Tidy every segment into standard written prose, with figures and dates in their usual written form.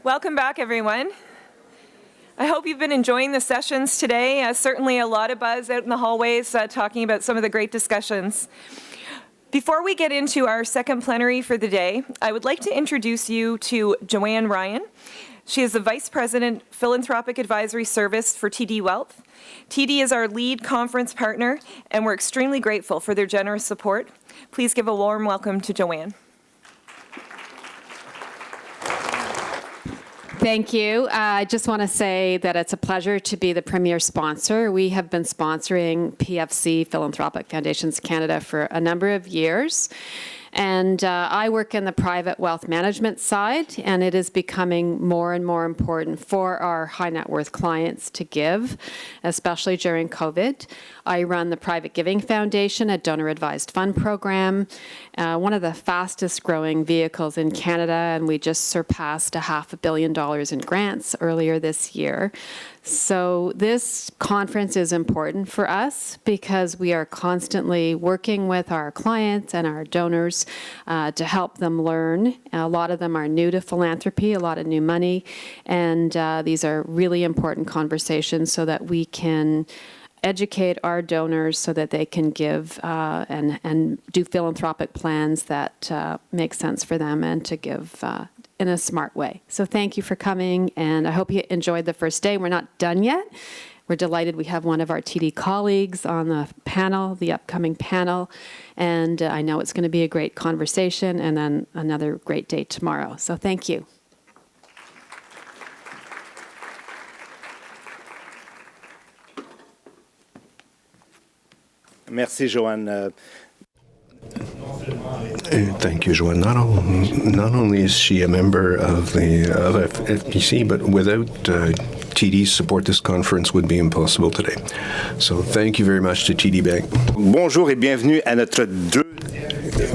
Welcome back, everyone. I hope you've been enjoying the sessions today. Certainly a lot of buzz out in the hallways talking about some of the great discussions. Before we get into our second plenary for the day, I would like to introduce you to Joanne Ryan. She is the Vice President, Philanthropic Advisory Service for TD Wealth. TD is our lead conference partner, and we're extremely grateful for their generous support. Please give a warm welcome to Joanne. Thank you. I just want to say that it's a pleasure to be the premier sponsor. We have been sponsoring PFC, Philanthropic Foundations Canada, for a number of years. And I work in the private wealth management side, and it is becoming more and more important for our high net worth clients to give, especially during COVID. I run the Private Giving Foundation, a donor advised fund program, one of the fastest growing vehicles in Canada, and we just surpassed $500 million in grants earlier this year. So this conference is important for us because we are constantly working with our clients and our donors to help them learn. A lot of them are new to philanthropy, a lot of new money, and these are really important conversations so that we can educate our donors so that they can give and do philanthropic plans that make sense for them and to give in a smart way. So thank you for coming, and I hope you enjoyed the first day. We're not done yet. We're delighted we have one of our TD colleagues on the panel, the upcoming panel, and I know it's going to be a great conversation and then another great day tomorrow. So thank you. Merci, Joanne. Thank you, Joanne. Not only is she a member of FPC, but without TD's support, this conference would be impossible today. So thank you very much to TD Bank. Bonjour et bienvenue à notre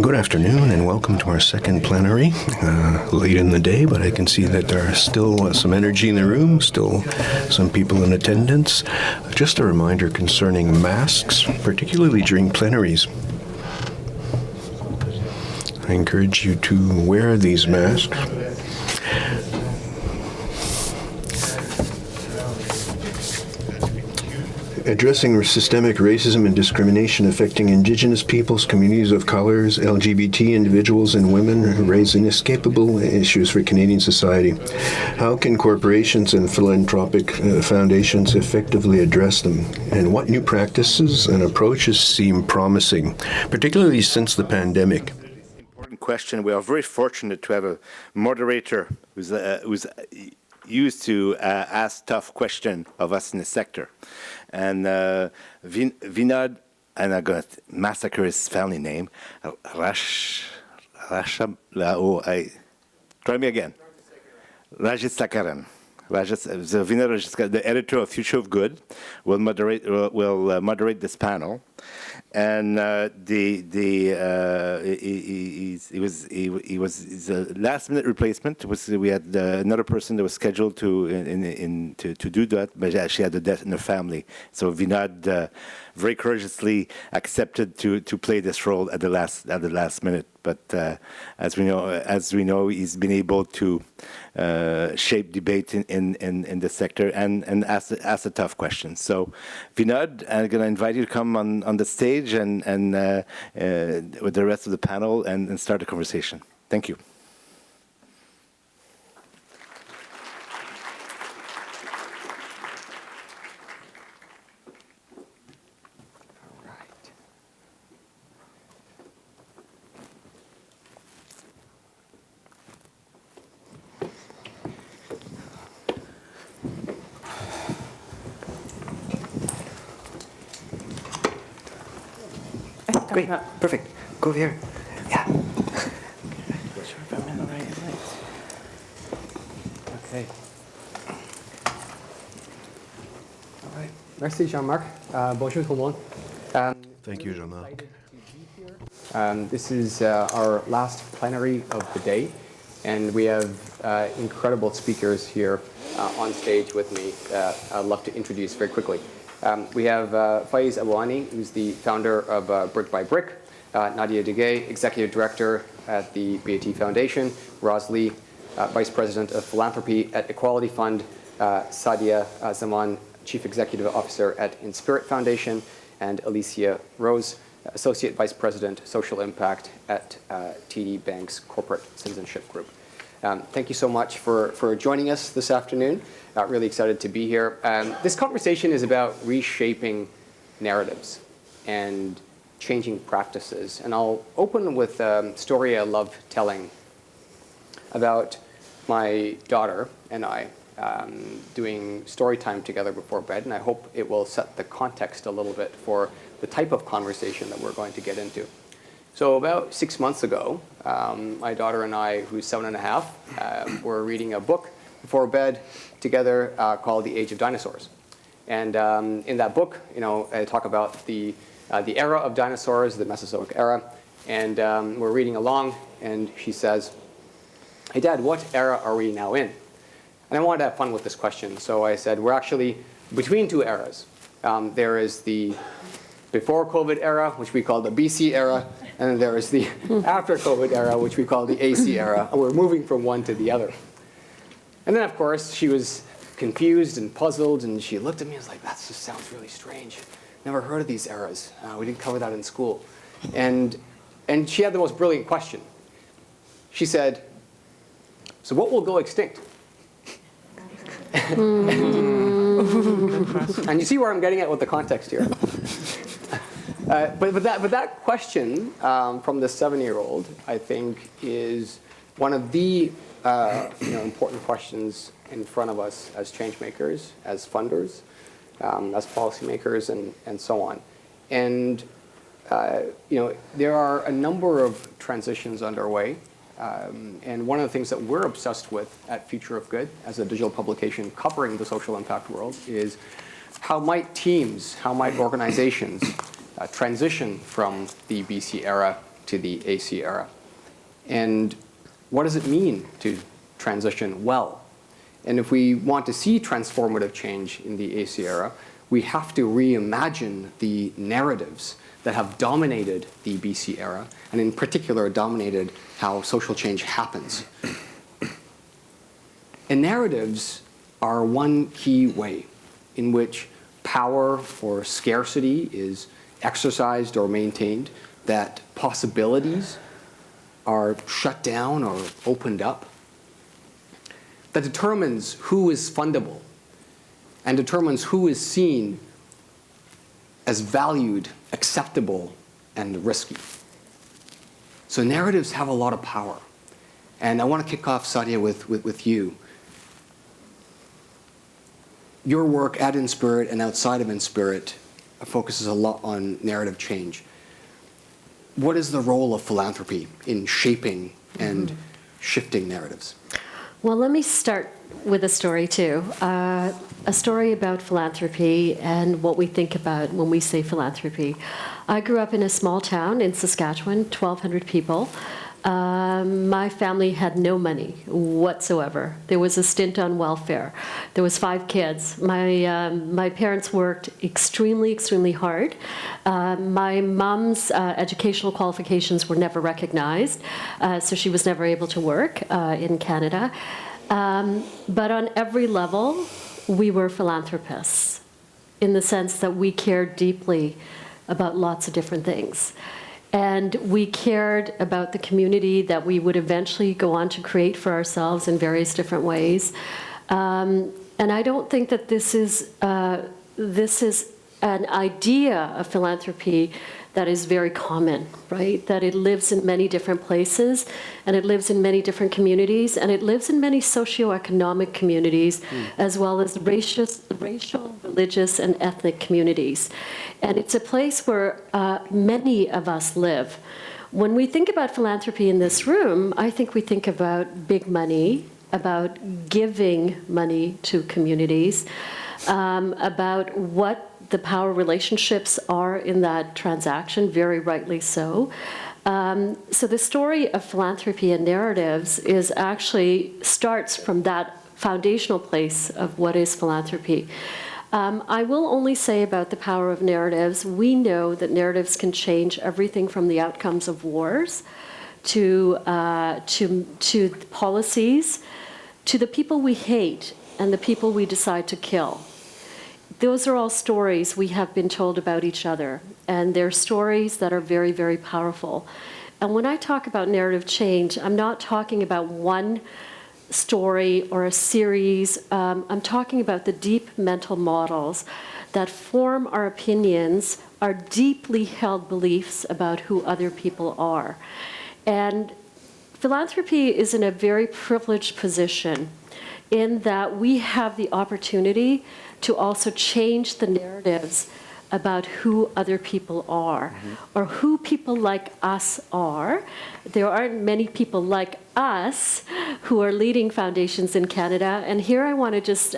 Good afternoon and welcome to our second plenary. Late in the day, but I can see that there are still some energy in the room, still some people in attendance. Just a reminder concerning masks, particularly during plenaries. I encourage you to wear these masks. Addressing systemic racism and discrimination affecting Indigenous peoples, communities of colors, LGBT individuals, and women raise inescapable issues for Canadian society. How can corporations and philanthropic foundations effectively address them? And what new practices and approaches seem promising, particularly since the pandemic? Question. We are very fortunate to have a moderator who's used to ask tough questions of us in the sector. And Vinod, and I'm going to massacre his family name, try me again. Rajesekaran. Vinod Rajesekaran, the editor of Future of Good, will moderate this panel. And he's a last-minute replacement. We had another person that was scheduled to do that, but she had a death in her family. So Vinod very courageously accepted to play this role at the last minute. But as we know, he's been able to shape debate in the sector and ask the tough questions. So Vinod, I'm going to invite you to come on the stage and with the rest of the panel and start the conversation. Thank you. Great, perfect. Go over here. Yeah. Okay. All right. Merci, Jean-Marc. Bonjour tout le monde. Thank you, Jean-Marc. This is our last plenary of the day, and we have incredible speakers here on stage with me that I'd love to introduce very quickly. We have Faiz Abhuani, who's the founder of Brick by Brick, Nadia Duguay, Executive Director at the Béati Foundation, Rosalie Vice President of Philanthropy at Equality Fund, Sadia Zaman, Chief Executive Officer at Inspirit Foundation, and Alicia Rose, Associate Vice President, Social Impact at TD Bank's Corporate Citizenship Group. Thank you so much for joining us this afternoon. Really excited to be here. This conversation is about reshaping narratives and changing practices. And I'll open with a story I love telling about my daughter and I doing story time together before bed, and I hope it will set the context a little bit for the type of conversation that we're going to get into. So about 6 months ago, my daughter and I, who's 7.5, were reading a book before bed together called The Age of Dinosaurs. And in that book, I talk about the era of dinosaurs, the Mesozoic era, and we're reading along, and she says, "Hey, Dad, what era are we now in?" And I wanted to have fun with this question, so I said, we're actually between two eras. There is the before COVID era, which we call the BC era, and then there is the after COVID era, which we call the AC era, and we're moving from one to the other. And then, of course, she was confused and puzzled, and she looked at me and was like, that just sounds really strange. Never heard of these eras. We didn't cover that in school. And she had the most brilliant question. She said, so what will go extinct? And you see where I'm getting at with the context here. But that question from the 7-year-old, I think, is one of the important questions in front of us as change makers, as funders, as policymakers, and so on. And there are a number of transitions underway. And one of the things that we're obsessed with at Future of Good, as a digital publication covering the social impact world, is how might teams, how might organizations transition from the BC era to the AC era? And what does it mean to transition well? And if we want to see transformative change in the AC era, we have to reimagine the narratives that have dominated the BC era, and in particular dominated how social change happens. And narratives are one key way in which power or scarcity is exercised or maintained, that possibilities are shut down or opened up, that determines who is fundable and determines who is seen as valued, acceptable, and risky. So narratives have a lot of power. And I want to kick off, Sadia, with you. Your work at Inspirit and outside of Inspirit focuses a lot on narrative change. What is the role of philanthropy in shaping and shifting narratives? Well, let me start with a story, too. A story about philanthropy and what we think about when we say philanthropy. I grew up in a small town in Saskatchewan, 1,200 people. My family had no money whatsoever. There was a stint on welfare. There was 5 kids. My parents worked extremely, extremely hard. My mom's educational qualifications were never recognized, so she was never able to work in Canada. But on every level, we were philanthropists in the sense that we cared deeply about lots of different things. And we cared about the community that we would eventually go on to create for ourselves in various different ways. And I don't think that this is an idea of philanthropy that is very common, right? That it lives in many different places, and it lives in many different communities, and it lives in many socioeconomic communities, as well as racial, religious, and ethnic communities. And it's a place where many of us live. When we think about philanthropy in this room, I think we think about big money, about giving money to communities, about what the power relationships are in that transaction, very rightly so. So the story of philanthropy and narratives is actually starts from that foundational place of what is philanthropy. I will only say about the power of narratives, we know that narratives can change everything from the outcomes of wars to policies, to the people we hate and the people we decide to kill. Those are all stories we have been told about each other, and they're stories that are very, very powerful. And when I talk about narrative change, I'm not talking about one story or a series. I'm talking about the deep mental models that form our opinions, our deeply held beliefs about who other people are. And philanthropy is in a very privileged position in that we have the opportunity to also change the narratives about who other people are, or who people like us are. There aren't many people like us who are leading foundations in Canada. And here I want to just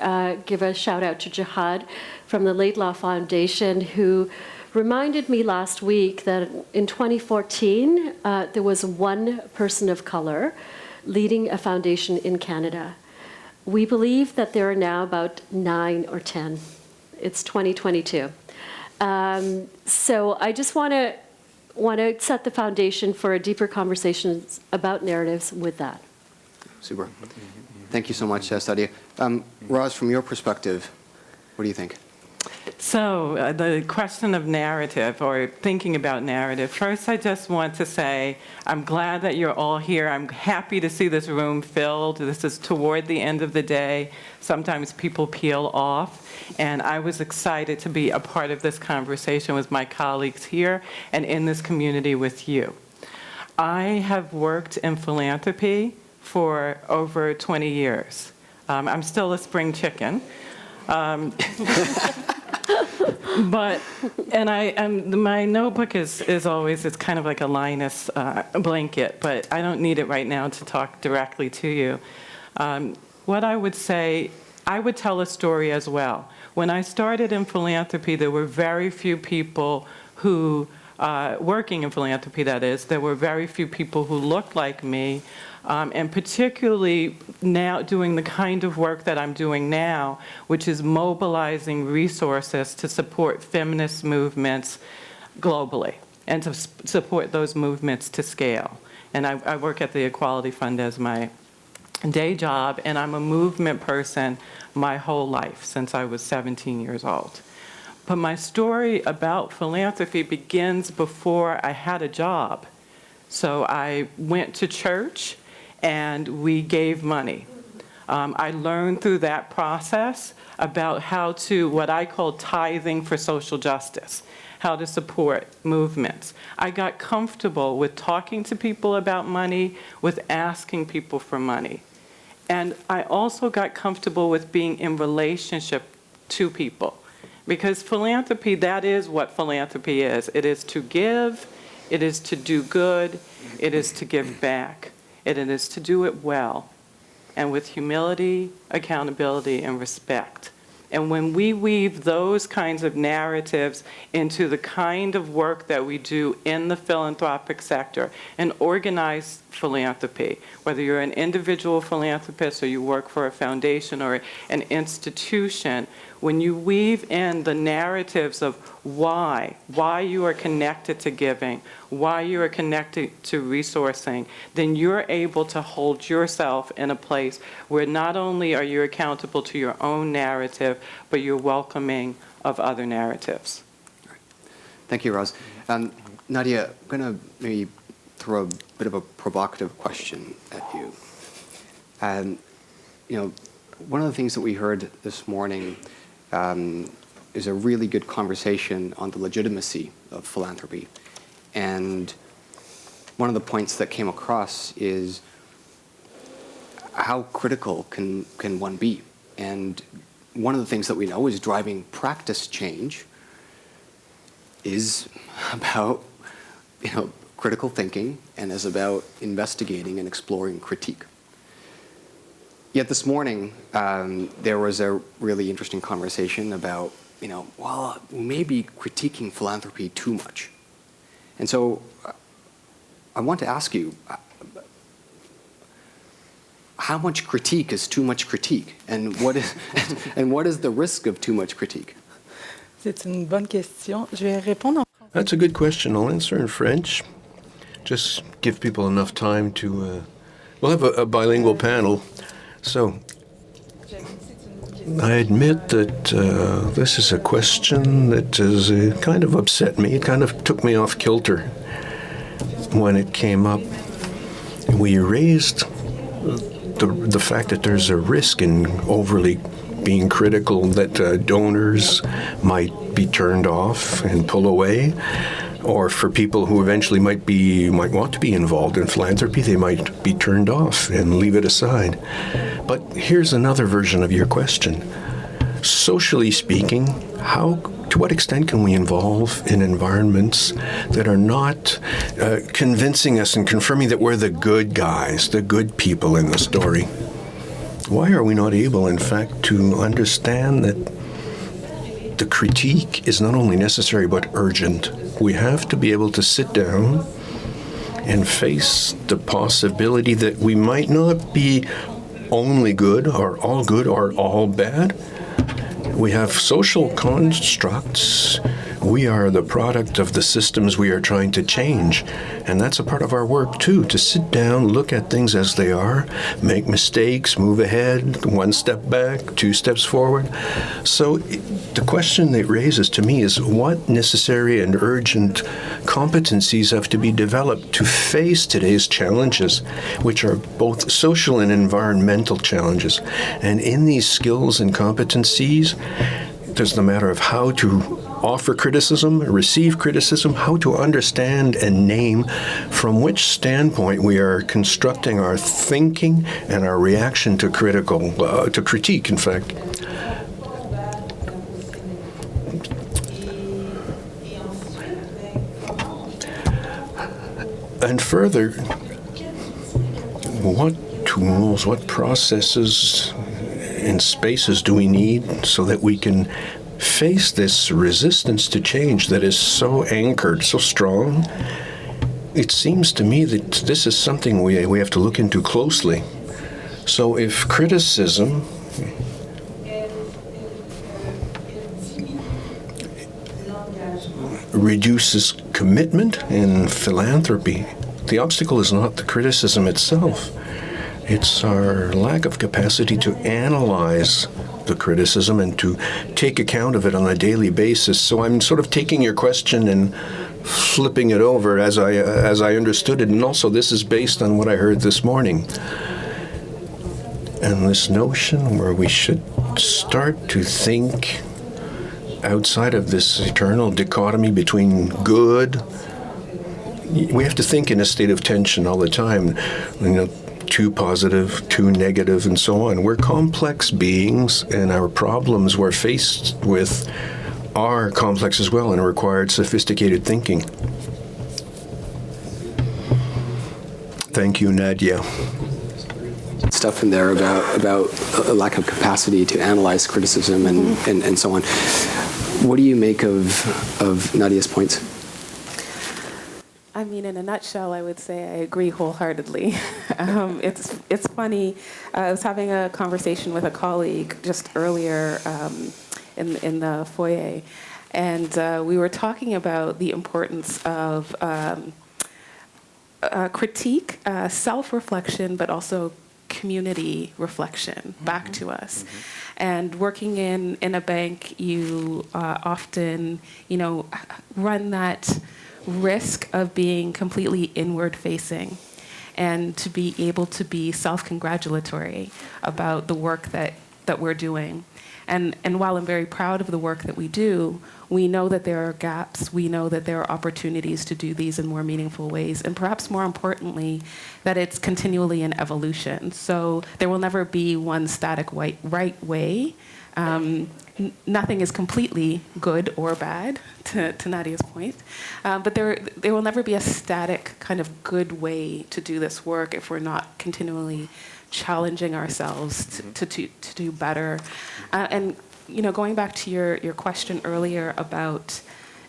give a shout out to Jihad from the Laidlaw Foundation, who reminded me last week that in 2014, there was one person of color leading a foundation in Canada. We believe that there are now about 9 or 10. It's 2022. So I just want to set the foundation for a deeper conversation about narratives with that. Super. Thank you so much, Sadia. Roz, from your perspective, what do you think? So the question of narrative, or thinking about narrative, first I just want to say I'm glad that you're all here. I'm happy to see this room filled. This is toward the end of the day. Sometimes people peel off, and I was excited to be a part of this conversation with my colleagues here and in this community with you. I have worked in philanthropy for over 20 years. I'm still a spring chicken. But, my notebook is always, it's kind of like a Linus blanket, but I don't need it right now to talk directly to you. What I would say, I would tell a story as well. When I started in philanthropy, there were very few people who, working in philanthropy that is, there were very few people who looked like me. And particularly now doing the kind of work that I'm doing now, which is mobilizing resources to support feminist movements globally and to support those movements to scale. And I work at the Equality Fund as my day job, and I'm a movement person my whole life since I was 17 years old. But my story about philanthropy begins before I had a job. So I went to church, and we gave money. I learned through that process about how to, what I call tithing for social justice, how to support movements. I got comfortable with talking to people about money, with asking people for money. And I also got comfortable with being in relationship to people. Because philanthropy, that is what philanthropy is. It is to give, it is to do good, it is to give back. It is to do it well, and with humility, accountability, and respect. And when we weave those kinds of narratives into the kind of work that we do in the philanthropic sector and organized philanthropy, whether you're an individual philanthropist or you work for a foundation or an institution, when you weave in the narratives of why you are connected to giving, why you are connected to resourcing, then you're able to hold yourself in a place where not only are you accountable to your own narrative, but you're welcoming of other narratives. Thank you, Roz. Nadia, I'm going to maybe throw a bit of a provocative question at you. One of the things that we heard this morning is a really good conversation on the legitimacy of philanthropy. And one of the points that came across is how critical can one be? And one of the things that we know is driving practice change is about critical thinking and is about investigating and exploring critique. Yet this morning, there was a really interesting conversation about, we may be critiquing philanthropy too much. And so I want to ask you, how much critique is too much critique? And what is the risk of too much critique? C'est une bonne question. Je vais répondre en français. That's a good question. I'll answer in French. Just give people enough time to. We'll have a bilingual panel. So I admit that this is a question that has kind of upset me. It kind of took me off kilter when it came up. We raised the fact that there's a risk in overly being critical, that donors might be turned off and pull away, or for people who eventually might want to be involved in philanthropy, they might be turned off and leave it aside. But here's another version of your question. Socially speaking, to what extent can we involve in environments that are not convincing us and confirming that we're the good guys, the good people in the story? Why are we not able, in fact, to understand that the critique is not only necessary but urgent? We have to be able to sit down and face the possibility that we might not be only good or all bad. We have social constructs. We are the product of the systems we are trying to change. And that's a part of our work, too, to sit down, look at things as they are, make mistakes, move ahead, one step back, two steps forward. So the question it raises to me is what necessary and urgent competencies have to be developed to face today's challenges, which are both social and environmental challenges. And in these skills and competencies, there's the matter of how to offer criticism, receive criticism, how to understand and name from which standpoint we are constructing our thinking and our reaction to critique, in fact. And further, what tools, what processes and spaces do we need so that we can face this resistance to change that is so anchored, so strong? It seems to me that this is something we have to look into closely. So if criticism reduces commitment in philanthropy, the obstacle is not the criticism itself. It's our lack of capacity to analyze the criticism and to take account of it on a daily basis. So I'm sort of taking your question and flipping it over as I understood it, and also this is based on what I heard this morning. And this notion where we should start to think outside of this eternal dichotomy between good. We have to think in a state of tension all the time, too positive, too negative, and so on. We're complex beings, and our problems we're faced with are complex as well and required sophisticated thinking. Thank you, Nadia. Stuff in there about a lack of capacity to analyze criticism and so on. What do you make of Nadia's points? I mean, in a nutshell, I would say I agree wholeheartedly. It's funny. I was having a conversation with a colleague just earlier in the foyer, and we were talking about the importance of critique, self-reflection, but also community reflection back to us. And working in a bank, you often, run that risk of being completely inward facing, and to be able to be self-congratulatory about the work that we're doing. And while I'm very proud of the work that we do, we know that there are gaps. We know that there are opportunities to do these in more meaningful ways. And perhaps more importantly, that it's continually in evolution. So there will never be one static right way. Nothing is completely good or bad, to Nadia's point. But there will never be a static kind of good way to do this work if we're not continually challenging ourselves to do better. And going back to your question earlier about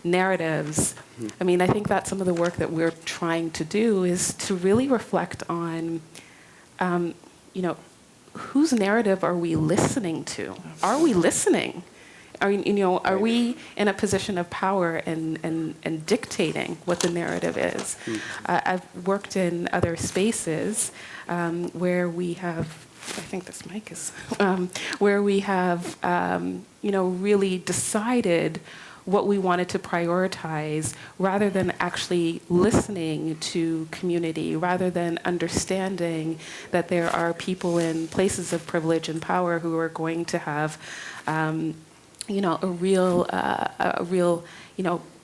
narratives, I mean, I think that some of the work that we're trying to do is to really reflect on, whose narrative are we listening to? Are we listening? Are we in a position of power and dictating what the narrative is? I've worked in other spaces where we have, I think this mic is, where we have, really decided what we wanted to prioritize rather than actually listening to community, rather than understanding that there are people in places of privilege and power who are going to have, a real,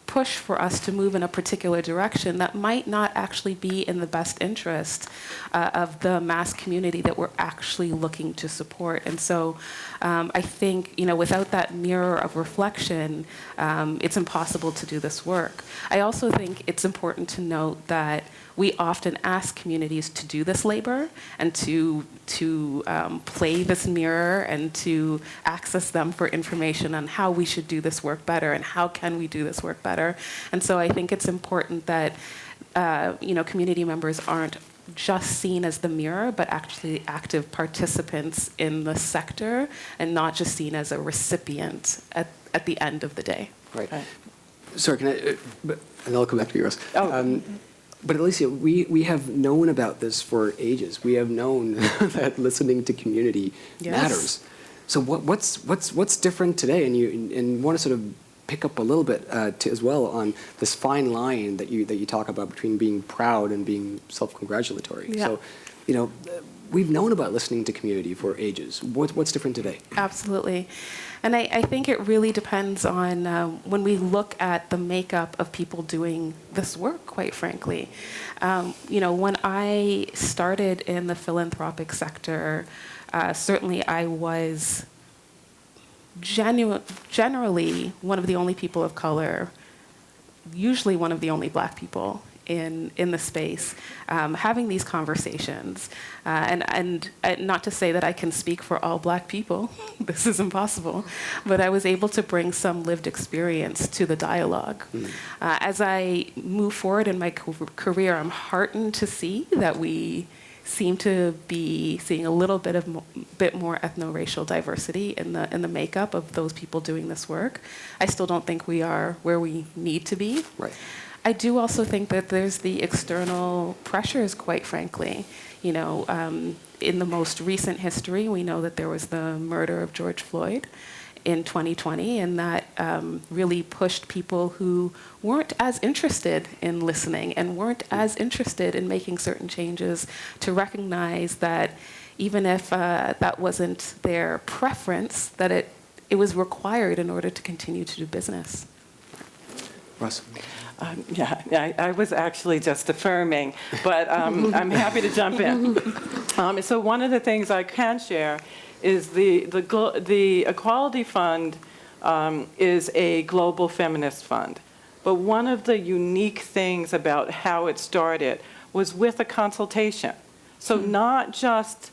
push for us to move in a particular direction that might not actually be in the best interest of the mass community that we're actually looking to support. And so I think, without that mirror of reflection, it's impossible to do this work. I also think it's important to note that we often ask communities to do this labor and to play this mirror and to access them for information on how we should do this work better and how can we do this work better. And so I think it's important that community members aren't just seen as the mirror, but actually active participants in the sector and not just seen as a recipient at the end of the day. Right. Sorry, can I, and I'll come back to yours. But Alicia, we have known about this for ages. We have known that listening to community matters. So what's different today? And you want to sort of pick up a little bit as well on this fine line that you talk about between being proud and being self-congratulatory. Yeah. So, we've known about listening to community for ages. What's different today? Absolutely. And I think it really depends on when we look at the makeup of people doing this work, quite frankly. When I started in the philanthropic sector, certainly I was generally one of the only people of color, usually one of the only Black people in the space, having these conversations. And not to say that I can speak for all Black people, this is impossible, but I was able to bring some lived experience to the dialogue. As I move forward in my career, I'm heartened to see that we seem to be seeing a little bit more ethno-racial diversity in the makeup of those people doing this work. I still don't think we are where we need to be. Right. I do also think that there's the external pressures, quite frankly. In the most recent history, we know that there was the murder of George Floyd in 2020, and that really pushed people who weren't as interested in listening and weren't as interested in making certain changes to recognize that even if that wasn't their preference, that it was required in order to continue to do business. Russ? I was actually just affirming, but I'm happy to jump in. So one of the things I can share is the Equality Fund is a global feminist fund. But one of the unique things about how it started was with a consultation. So not just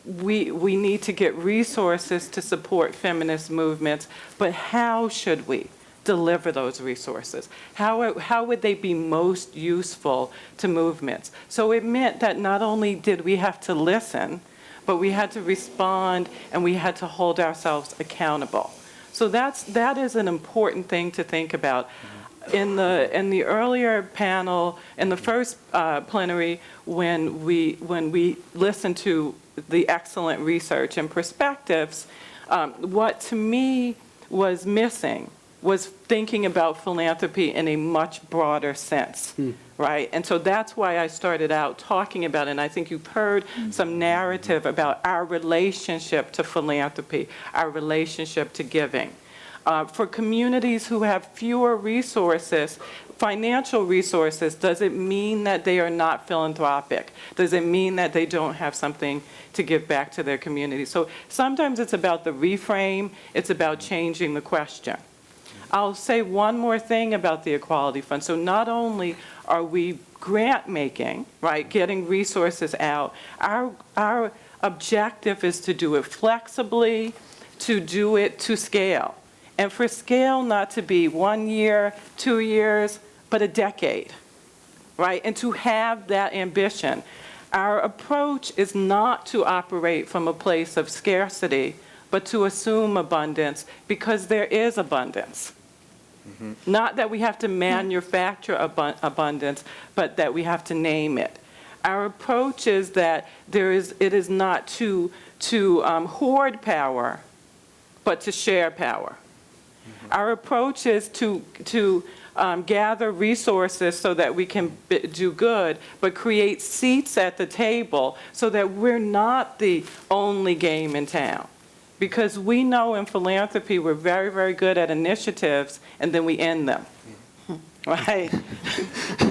we need to get resources to support feminist movements, but how should we deliver those resources? How would they be most useful to movements? So it meant that not only did we have to listen, but we had to respond and we had to hold ourselves accountable. So that is an important thing to think about. In the earlier panel, in the first plenary, when we listened to the excellent research and perspectives, what to me was missing was thinking about philanthropy in a much broader sense, right? And so that's why I started out talking about it, and I think you've heard some narrative about our relationship to philanthropy, our relationship to giving. For communities who have fewer resources, financial resources, does it mean that they are not philanthropic? Does it mean that they don't have something to give back to their community? So sometimes it's about the reframe, it's about changing the question. I'll say one more thing about the Equality Fund. So not only are we grant making, right, getting resources out, our objective is to do it flexibly, to do it to scale. And for scale not to be 1 year, 2 years, but a decade, right? And to have that ambition. Our approach is not to operate from a place of scarcity, but to assume abundance because there is abundance. Not that we have to manufacture abundance, but that we have to name it. Our approach is that it is not to hoard power, but to share power. Our approach is to gather resources so that we can do good, but create seats at the table so that we're not the only game in town. Because we know in philanthropy we're very, very good at initiatives, and then we end them, right?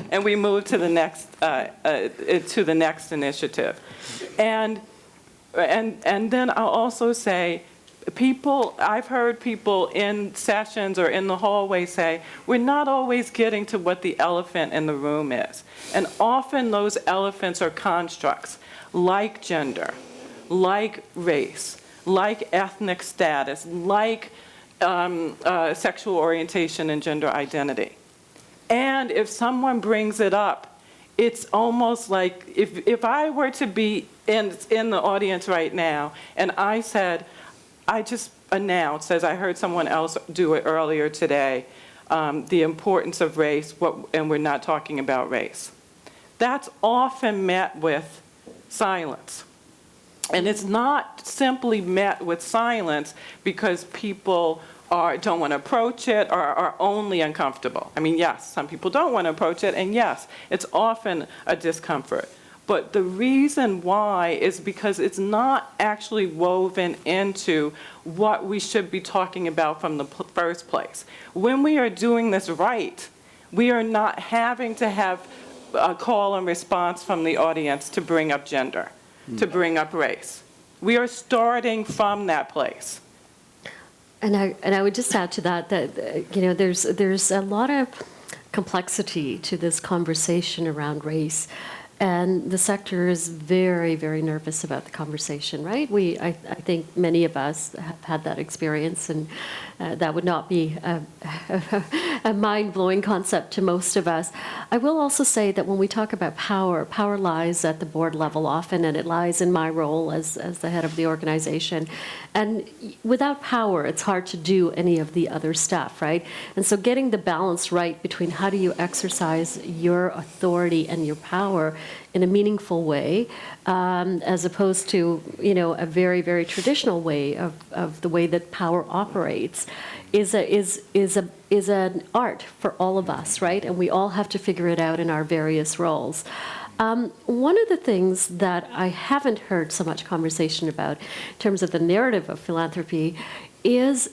And we move to the next initiative. And then I'll also say, I've heard people in sessions or in the hallway say, we're not always getting to what the elephant in the room is. And often those elephants are constructs like gender, like race, like ethnic status, like sexual orientation and gender identity. And if someone brings it up, it's almost like if I were to be in the audience right now and I said, I just announced, as I heard someone else do it earlier today, the importance of race, and we're not talking about race. That's often met with silence. And it's not simply met with silence because people don't want to approach it or are only uncomfortable. I mean, yes, some people don't want to approach it, and yes, it's often a discomfort. But the reason why is because it's not actually woven into what we should be talking about from the first place. When we are doing this right, we are not having to have a call and response from the audience to bring up gender, to bring up race. We are starting from that place. And I would just add to that there's a lot of complexity to this conversation around race. And the sector is very, very nervous about the conversation, right? I think many of us have had that experience, and that would not be a mind-blowing concept to most of us. I will also say that when we talk about power lies at the board level often, and it lies in my role as the head of the organization. And without power, it's hard to do any of the other stuff, right? And so getting the balance right between how do you exercise your authority and your power in a meaningful way, as opposed to a very, very traditional way of the way that power operates, is an art for all of us, right? And we all have to figure it out in our various roles. One of the things that I haven't heard so much conversation about in terms of the narrative of philanthropy is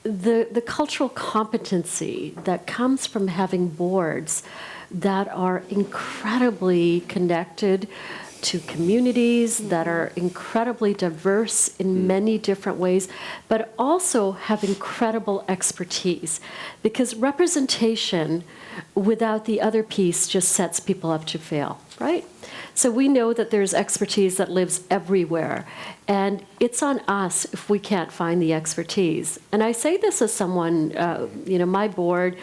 the cultural competency that comes from having boards that are incredibly connected to communities, that are incredibly diverse in many different ways, but also have incredible expertise. Because representation without the other piece just sets people up to fail, right? So we know that there's expertise that lives everywhere, and it's on us if we can't find the expertise. And I say this as someone, my board,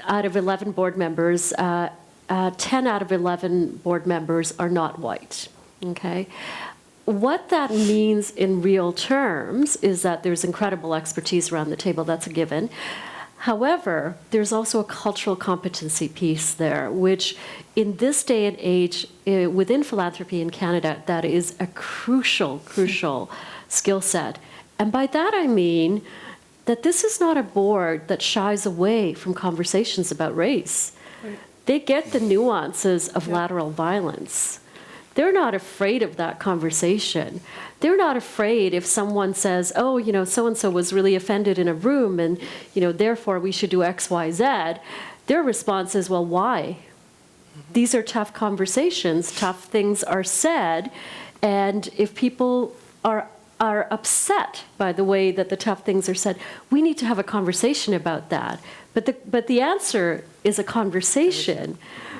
out of 11 board members, 10 out of 11 board members are not white, okay? What that means in real terms is that there's incredible expertise around the table, that's a given. However, there's also a cultural competency piece there, which in this day and age, within philanthropy in Canada, that is a crucial skill set. And by that I mean that this is not a board that shies away from conversations about race. Right. They get the nuances of lateral violence. They're not afraid of that conversation. They're not afraid if someone says, oh, so-and-so was really offended in a room and, therefore we should do X, Y, Z. Their response is, well, why? These are tough conversations, tough things are said, and if people are upset by the way that the tough things are said, we need to have a conversation about that. But the answer is a conversation,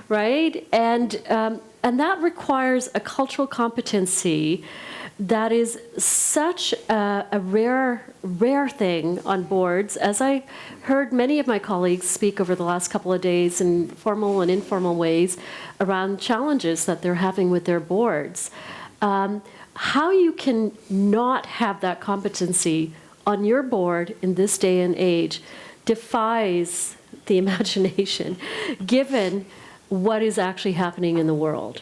right? And that requires a cultural competency that is such a rare thing on boards. As I heard many of my colleagues speak over the last couple of days in formal and informal ways around challenges that they're having with their boards. how you can not have that competency on your board in this day and age defies the imagination, given what is actually happening in the world.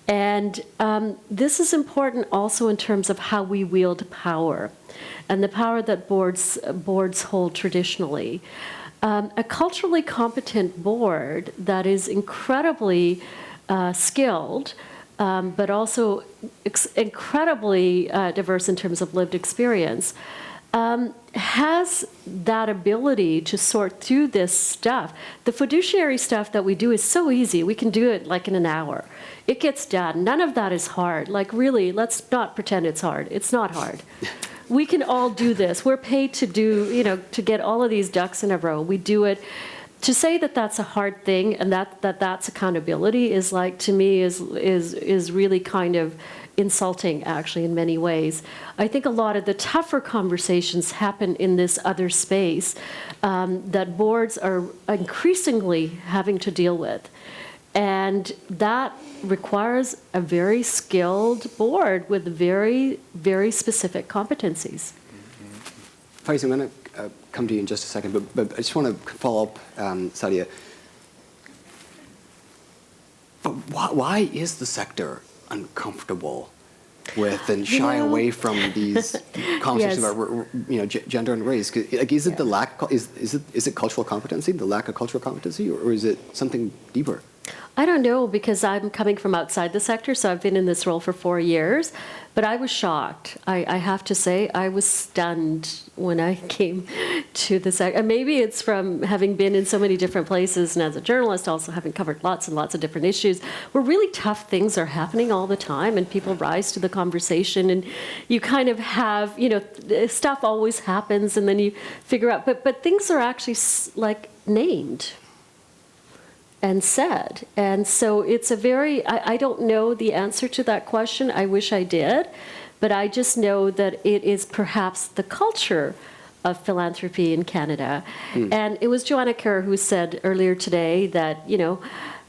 And this is important also in terms of how we wield power and the power that boards hold traditionally. A culturally competent board that is incredibly skilled, but also incredibly diverse in terms of lived experience, has that ability to sort through this stuff. The fiduciary stuff that we do is so easy. We can do it like in an hour. It gets done. None of that is hard. Like really, let's not pretend it's hard. It's not hard. We can all do this. We're paid to do, to get all of these ducks in a row. We do it. To say that that's a hard thing and that's accountability is like, to me, is really kind of insulting, actually, in many ways. I think a lot of the tougher conversations happen in this other space that boards are increasingly having to deal with. And that requires a very skilled board with very, very specific competencies. Faiz, I'm going to come to you in just a second, but I just want to follow up, Sadia. But why is the sector uncomfortable with and shy away from these conversations about gender and race? Like, is it the lack? Is it cultural competency, the lack of cultural competency, or is it something deeper? I don't know, because I'm coming from outside the sector, so I've been in this role for 4 years, but I was shocked. I have to say, I was stunned when I came to the sector. And maybe it's from having been in so many different places, and as a journalist, also having covered lots and lots of different issues, where really tough things are happening all the time, and people rise to the conversation, and you kind of have, stuff always happens, and then you figure out, but things are actually like named and said. And so it's a very, I don't know the answer to that question. I wish I did. But I just know that it is perhaps the culture of philanthropy in Canada. And it was Joanna Kerr who said earlier today that,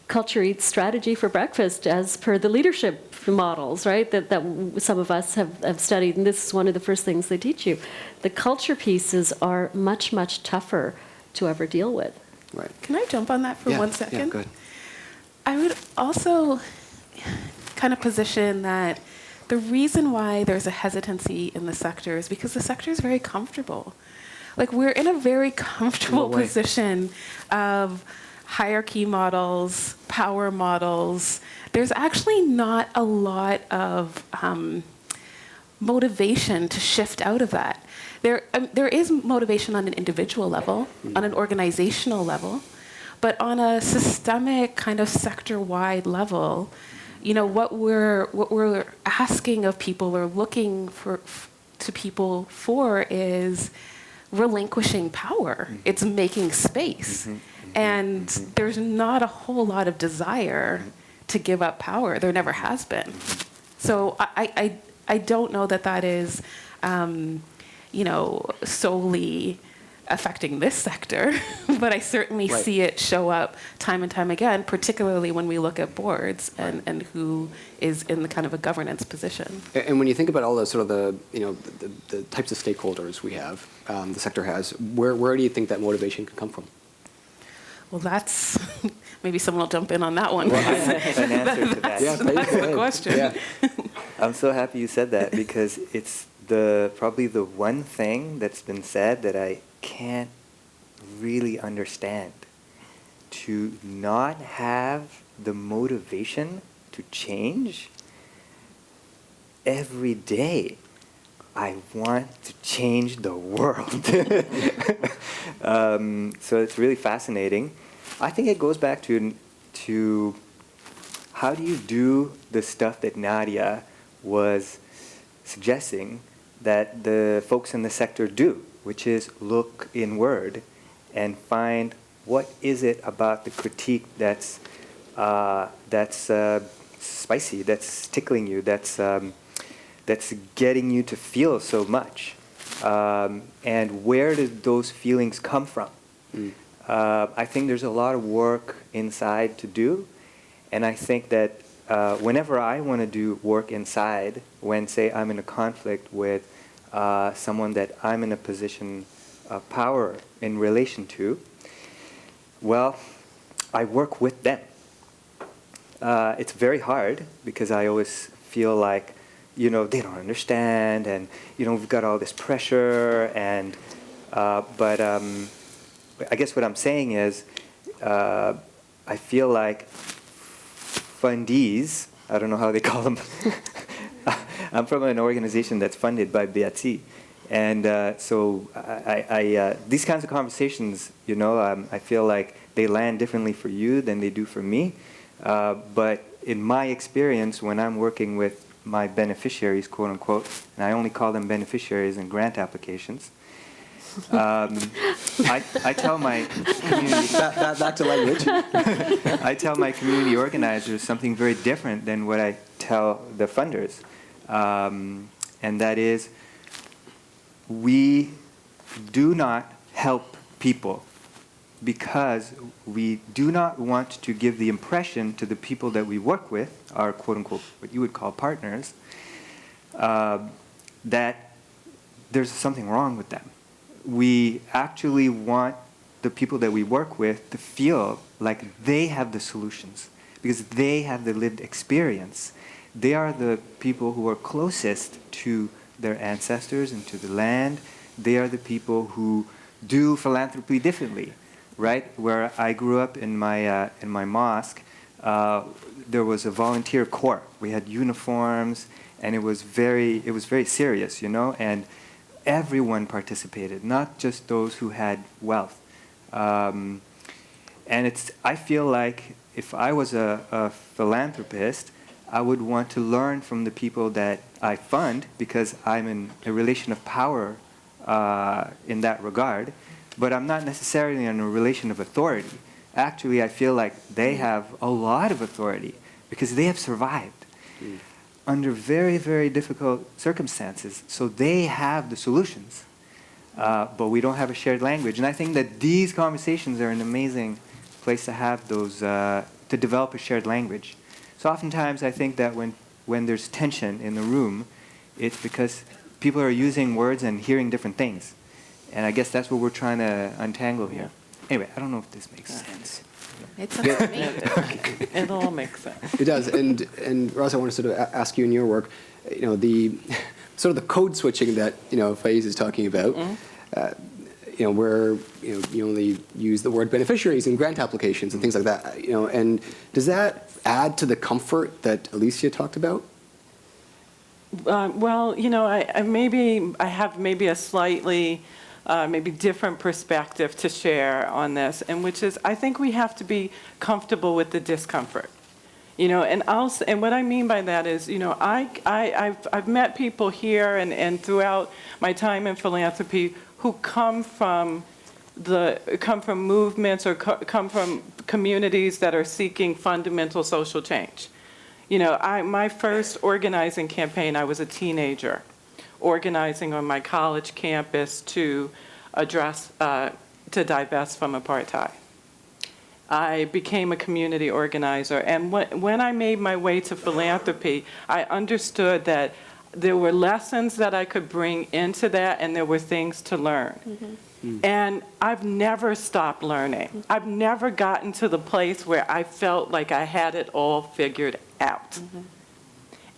culture eats strategy for breakfast, as per the leadership models, right, that some of us have studied. And this is one of the first things they teach you. The culture pieces are much, much tougher to ever deal with. Right. Can I jump on that for 1 second? Yeah, go ahead. I would also kind of position that the reason why there's a hesitancy in the sector is because the sector is very comfortable. Like, we're in a very comfortable position of hierarchy models, power models. There's actually not a lot of motivation to shift out of that. There is motivation on an individual level, on an organizational level, but on a systemic kind of sector-wide level, what we're asking of people or looking to people for is relinquishing power. It's making space, and there's not a whole lot of desire to give up power. There never has been. So I don't know that is. Solely affecting this sector, but I certainly see it show up time and time again, particularly when we look at boards and who is in the kind of a governance position. And when you think about all the sort of the types of stakeholders we have, the sector has, where do you think that motivation can come from? Well, that's maybe someone will jump in on that one. Well, I have an answer to that. That's the question. Yeah. I'm so happy you said that, because it's probably the one thing that's been said that I can't really understand. To not have the motivation to change. Every day I want to change the world. So it's really fascinating. I think it goes back to how do you do the stuff that Nadia was suggesting that the folks in the sector do, which is look inward and find what is it about the critique that's spicy, that's tickling you, that's getting you to feel so much, and where did those feelings come from? I think there's a lot of work inside to do, and I think that whenever I want to do work inside, when, say, I'm in a conflict with someone that I'm in a position of power in relation to, well, I work with them. It's very hard because I always feel like, they don't understand, and, we've got all this pressure, and, but I guess what I'm saying is, I feel like fundees, I don't know how they call them. I'm from an organization that's funded by Béati. And so these kinds of conversations, I feel like they land differently for you than they do for me. But in my experience, when I'm working with my beneficiaries, quote unquote, and I only call them beneficiaries in grant applications, I tell my community Back to language. I tell my community organizers something very different than what I tell the funders, and that is, we do not help people because we do not want to give the impression to the people that we work with, our quote-unquote, what you would call partners, that there's something wrong with them. We actually want the people that we work with to feel like they have the solutions because they have the lived experience. They are the people who are closest to their ancestors and to the land. They are the people who do philanthropy differently, right? Where I grew up in my mosque, there was a volunteer corps. We had uniforms, and it was very serious, and everyone participated, not just those who had wealth. And I feel like if I was a philanthropist, I would want to learn from the people that I fund because I'm in a relation of power in that regard, but I'm not necessarily in a relation of authority. Actually, I feel like they have a lot of authority because they have survived under very, very difficult circumstances. So they have the solutions, but we don't have a shared language. And I think that these conversations are an amazing place to have those, to develop a shared language. So oftentimes I think that when there's tension in the room, it's because people are using words and hearing different things. And I guess that's what we're trying to untangle here. Anyway, I don't know if this makes sense. It sounds amazing. It all makes sense. It does. And Ross, I want to sort of ask you in your work, the sort of the code switching that, Faiz is talking about, where, you only use the word beneficiaries in grant applications and things like that, and does that add to the comfort that Alicia talked about? Well, I have maybe a slightly maybe different perspective to share on this, and which is I think we have to be comfortable with the discomfort. And what I mean by that is, I've met people here and throughout my time in philanthropy who come from movements or come from communities that are seeking fundamental social change. My first organizing campaign, I was a teenager, organizing on my college campus to address, to divest from apartheid. I became a community organizer, and when I made my way to philanthropy, I understood that there were lessons that I could bring into that, and there were things to learn. Mm-hmm. And I've never stopped learning. I've never gotten to the place where I felt like I had it all figured out. Mm-hmm.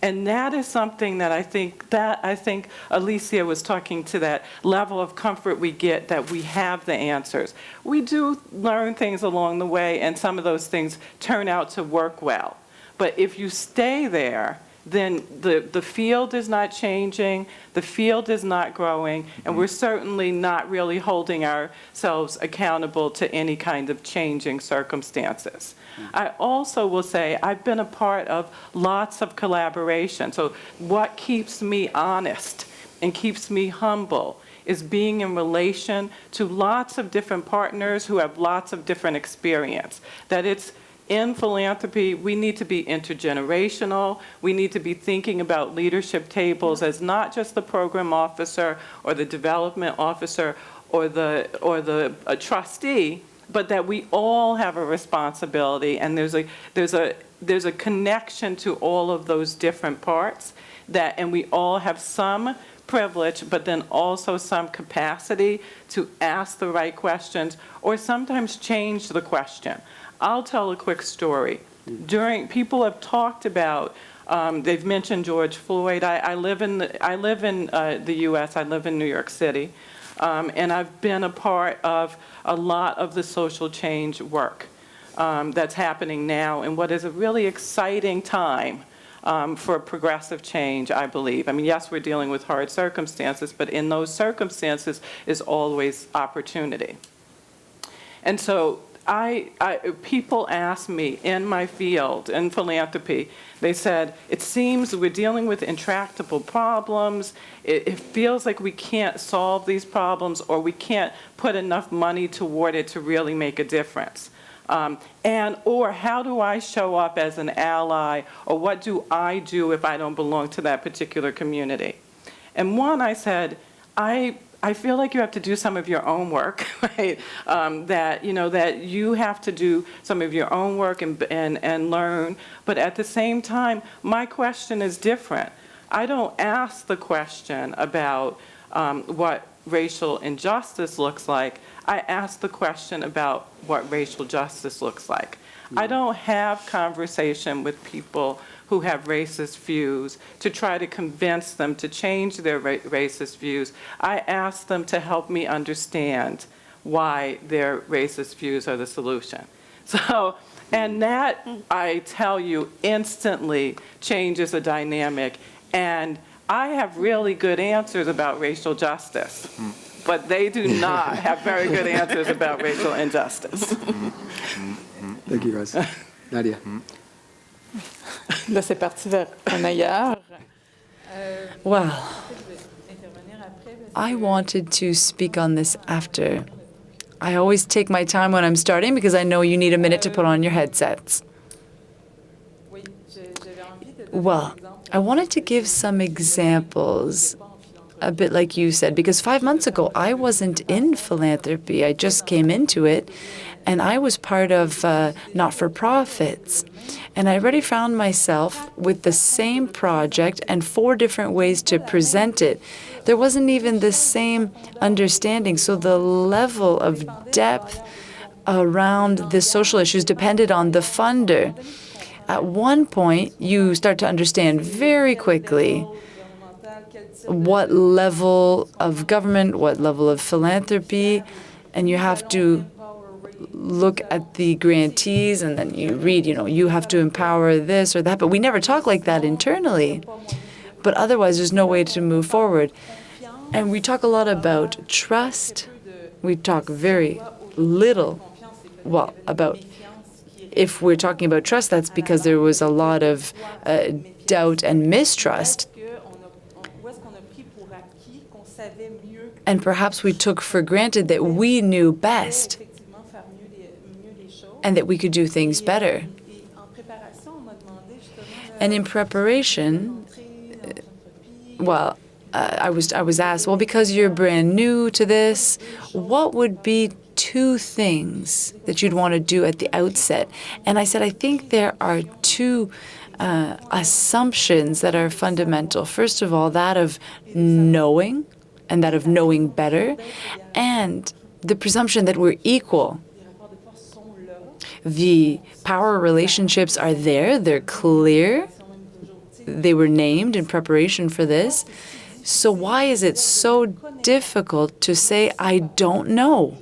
And that is something that I think Alicia was talking to, that level of comfort we get that we have the answers. We do learn things along the way, and some of those things turn out to work well. But if you stay there, then the field is not changing, the field is not growing, and we're certainly not really holding ourselves accountable to any kind of changing circumstances. I also will say I've been a part of lots of collaboration. So what keeps me honest and keeps me humble is being in relation to lots of different partners who have lots of different experience. That it's in philanthropy, we need to be intergenerational. We need to be thinking about leadership tables as not just the program officer or the development officer or the trustee, but that we all have a responsibility, and there's there's a connection to all of those different parts and we all have some privilege, but then also some capacity to ask the right questions or sometimes change the question. I'll tell a quick story. People have talked about, they've mentioned George Floyd. I live in the U.S. I live in New York City, and I've been a part of a lot of the social change work that's happening now in what is a really exciting time for progressive change, I believe. I mean, yes, we're dealing with hard circumstances, but in those circumstances is always opportunity. And so people ask me in my field, in philanthropy, they said, it seems we're dealing with intractable problems. It feels like we can't solve these problems or we can't put enough money toward it to really make a difference. Or how do I show up as an ally, or what do I do if I don't belong to that particular community? And one, I said, I feel like you have to do some of your own work, right? That you have to do some of your own work and learn. But at the same time, my question is different. I don't ask the question about what racial injustice looks like. I ask the question about what racial justice looks like. I don't have conversation with people who have racist views to try to convince them to change their racist views. I ask them to help me understand why their racist views are the solution. So, and that, I tell you, instantly changes the dynamic. And I have really good answers about racial justice, but they do not have very good answers about racial injustice. Thank you, guys. Nadia. Là, c'est parti vers un ailleurs. Well, I wanted to speak on this after. I always take my time when I'm starting because I know you need a minute to put on your headsets. Well, I wanted to give some examples, a bit like you said, because 5 months ago, I wasn't in philanthropy. I just came into it, and I was part of not-for-profits. And I already found myself with the same project and 4 different ways to present it. There wasn't even the same understanding, so the level of depth around the social issues depended on the funder. At one point, you start to understand very quickly what level of government, what level of philanthropy, and you have to look at the grantees, and then you read, you have to empower this or that. But we never talk like that internally. But otherwise, there's no way to move forward. And we talk a lot about trust. We talk very little, about if we're talking about trust, that's because there was a lot of doubt and mistrust. And perhaps we took for granted that we knew best and that we could do things better. And in preparation, I was asked, because you're brand new to this, what would be 2 things that you'd want to do at the outset? And I said, I think there are 2 assumptions that are fundamental. First of all, that of knowing, and that of knowing better, and the presumption that we're equal. The power relationships are there, they're clear, they were named in preparation for this. So why is it so difficult to say, I don't know?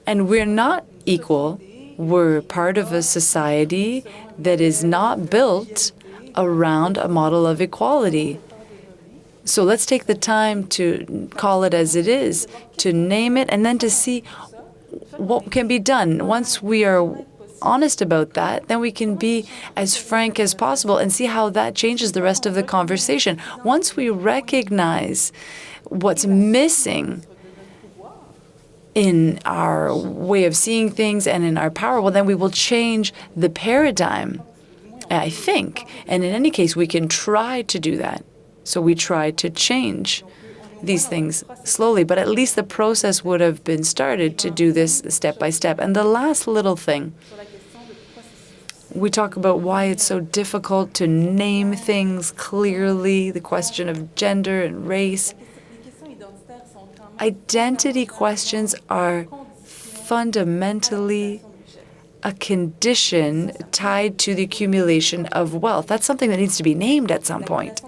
And we're not equal. We're part of a society that is not built around a model of equality. So let's take the time to call it as it is, to name it, and then to see what can be done. Once we are honest about that, then we can be as frank as possible and see how that changes the rest of the conversation. Once we recognize what's missing in our way of seeing things and in our power, well, then we will change the paradigm, I think. And in any case, we can try to do that. So we try to change these things slowly, but at least the process would have been started to do this step by step. And the last little thing we talk about why it's so difficult to name things clearly, the question of gender and race. Identity questions are fundamentally a condition tied to the accumulation of wealth. That's something that needs to be named at some point.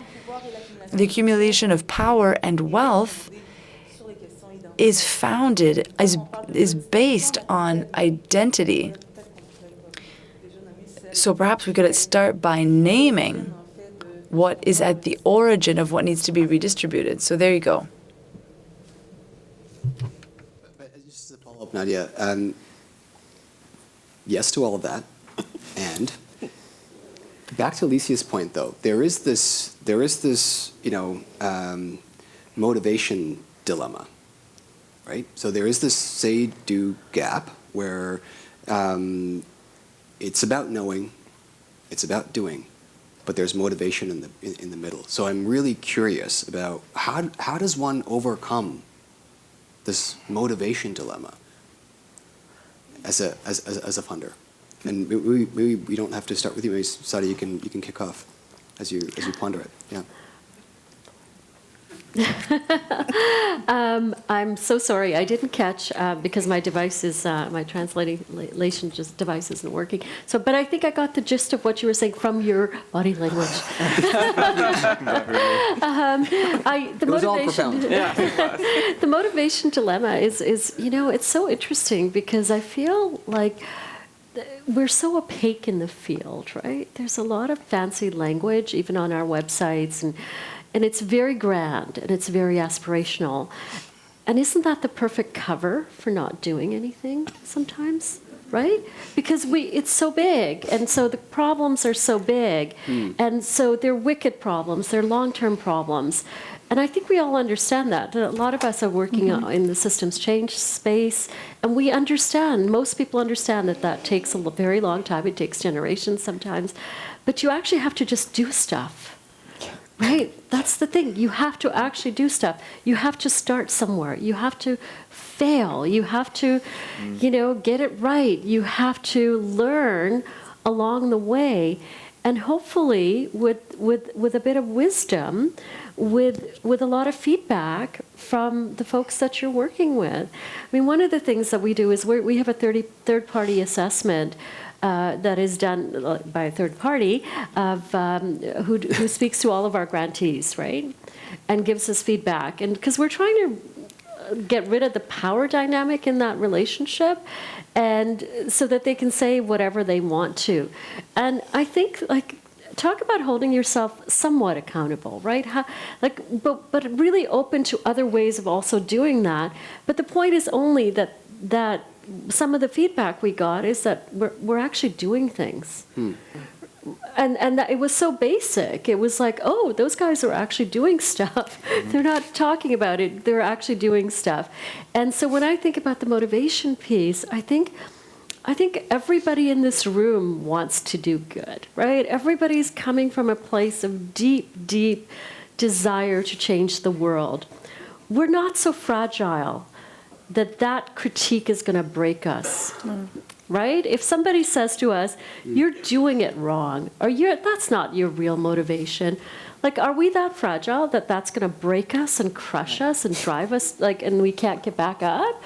The accumulation of power and wealth is founded, is based on identity. So perhaps we could start by naming what is at the origin of what needs to be redistributed. So there you go. Just to follow up, Nadia, yes to all of that. And back to Alicia's point, though, there is this, motivation dilemma, right? So there is this say-do gap where it's about knowing, it's about doing, but there's motivation in the middle. So I'm really curious about how does one overcome this motivation dilemma as a funder? And maybe we don't have to start with you. Maybe Sadia, you can kick off as you ponder it. Yeah. I'm so sorry. I didn't catch because my device is my translation device isn't working. So, but I think I got the gist of what you were saying from your body language. The motivation. The motivation dilemma is it's so interesting because I feel like we're so opaque in the field, right? There's a lot of fancy language, even on our websites, and it's very grand and it's very aspirational. And isn't that the perfect cover for not doing anything sometimes, right? Because it's so big, and so the problems are so big, and so they're wicked problems, they're long-term problems. And I think we all understand that. A lot of us are working in the systems change space, and we understand, most people understand that takes a very long time. It takes generations sometimes. But you actually have to just do stuff, right? That's the thing. You have to actually do stuff. You have to start somewhere. You have to fail. You have to, get it right. You have to learn along the way. And hopefully with a bit of wisdom, with a lot of feedback from the folks that you're working with. I mean, one of the things that we do is we have a third-party assessment that is done by a third party of who speaks to all of our grantees, right, and gives us feedback. And because we're trying to get rid of the power dynamic in that relationship, and so that they can say whatever they want to. And I think, talk about holding yourself somewhat accountable, right? But really open to other ways of also doing that. But the point is only that some of the feedback we got is that we're actually doing things. And that it was so basic. It was like, oh, those guys are actually doing stuff. They're not talking about it. They're actually doing stuff. And so when I think about the motivation piece, I think everybody in this room wants to do good, right? Everybody's coming from a place of deep, deep desire to change the world. We're not so fragile that critique is going to break us. Right? If somebody says to us, you're doing it wrong, or that's not your real motivation, are we that fragile that that's going to break us and crush us and drive us, and we can't get back up?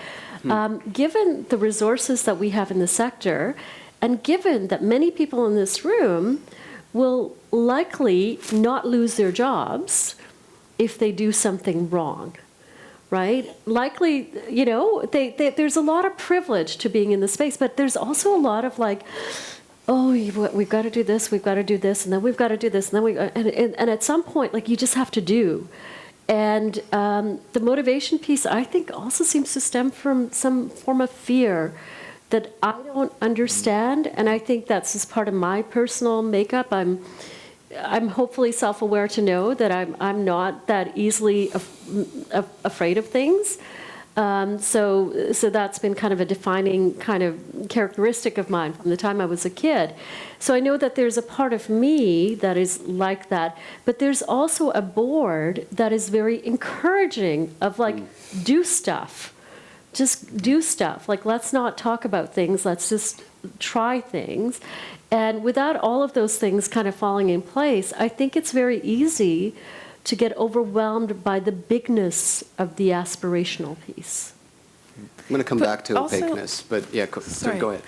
Given the resources that we have in the sector, and given that many people in this room will likely not lose their jobs if they do something wrong. Right? Likely, there's a lot of privilege to being in the space, but there's also a lot of we've got to do this, we've got to do this, and then we've got to do this, and then and at some point, you just have to do. And the motivation piece, I think, also seems to stem from some form of fear that I don't understand, and I think that's just part of my personal makeup. I'm hopefully self-aware to know that I'm not that easily afraid of things. So that's been kind of a defining kind of characteristic of mine from the time I was a kid. So I know that there's a part of me that is like that, but there's also a board that is very encouraging of do stuff. Just do stuff. Let's not talk about things. Let's just try things. And without all of those things kind of falling in place, I think it's very easy to get overwhelmed by the bigness of the aspirational piece. I'm going to come But back to also- opaqueness, but yeah, Sorry. go ahead.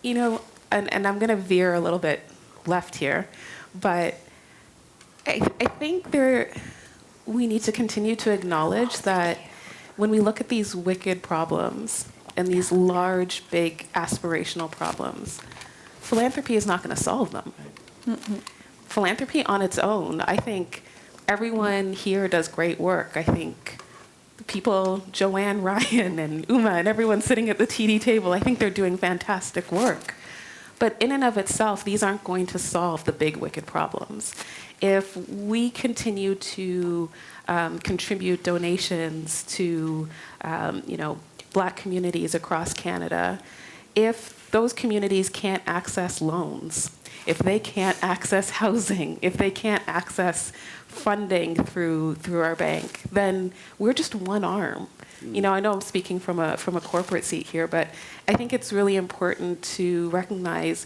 You know, and I'm going to veer a little bit left here, but I think we need to continue to acknowledge that when we look at these wicked problems and these large, big aspirational problems, philanthropy is not going to solve them. Philanthropy on its own, I think everyone here does great work. I think people, Joanne, Ryan, and Uma, and everyone sitting at the TD table, I think they're doing fantastic work. But in and of itself, these aren't going to solve the big, wicked problems. If we continue to contribute donations to, Black communities across Canada, if those communities can't access loans, if they can't access housing, if they can't access funding through our bank, then we're just one arm. I know I'm speaking from a corporate seat here, but I think it's really important to recognize,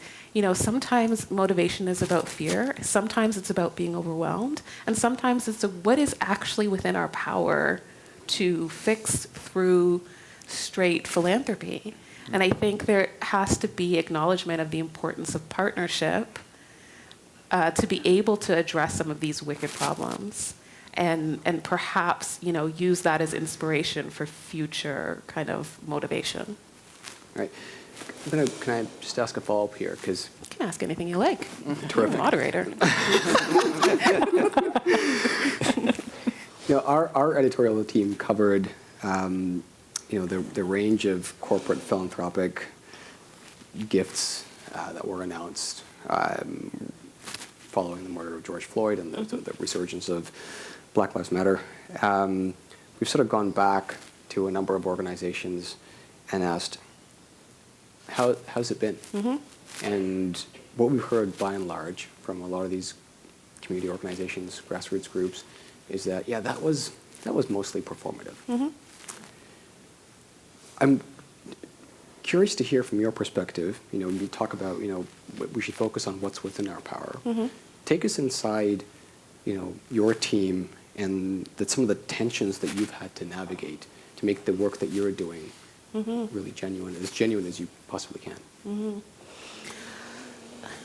sometimes motivation is about fear, sometimes it's about being overwhelmed, and sometimes it's what is actually within our power to fix through straight philanthropy. And I think there has to be acknowledgement of the importance of partnership to be able to address some of these wicked problems. And perhaps, use that as inspiration for future kind of motivation. All right. Can I just ask a follow-up here? Because You can ask anything you like. Terrific. You're a moderator. Our editorial team covered, the range of corporate philanthropic gifts that were announced following the murder of George Floyd and the resurgence of Black Lives Matter. We've sort of gone back to a number of organizations and asked, how's it been? And what we've heard by and large from a lot of these community organizations, grassroots groups, is that, that was mostly performative. I'm curious to hear from your perspective, when you talk about, we should focus on what's within our power. Take us inside, your team and some of the tensions that you've had to navigate to make the work that you're doing really genuine as you possibly can.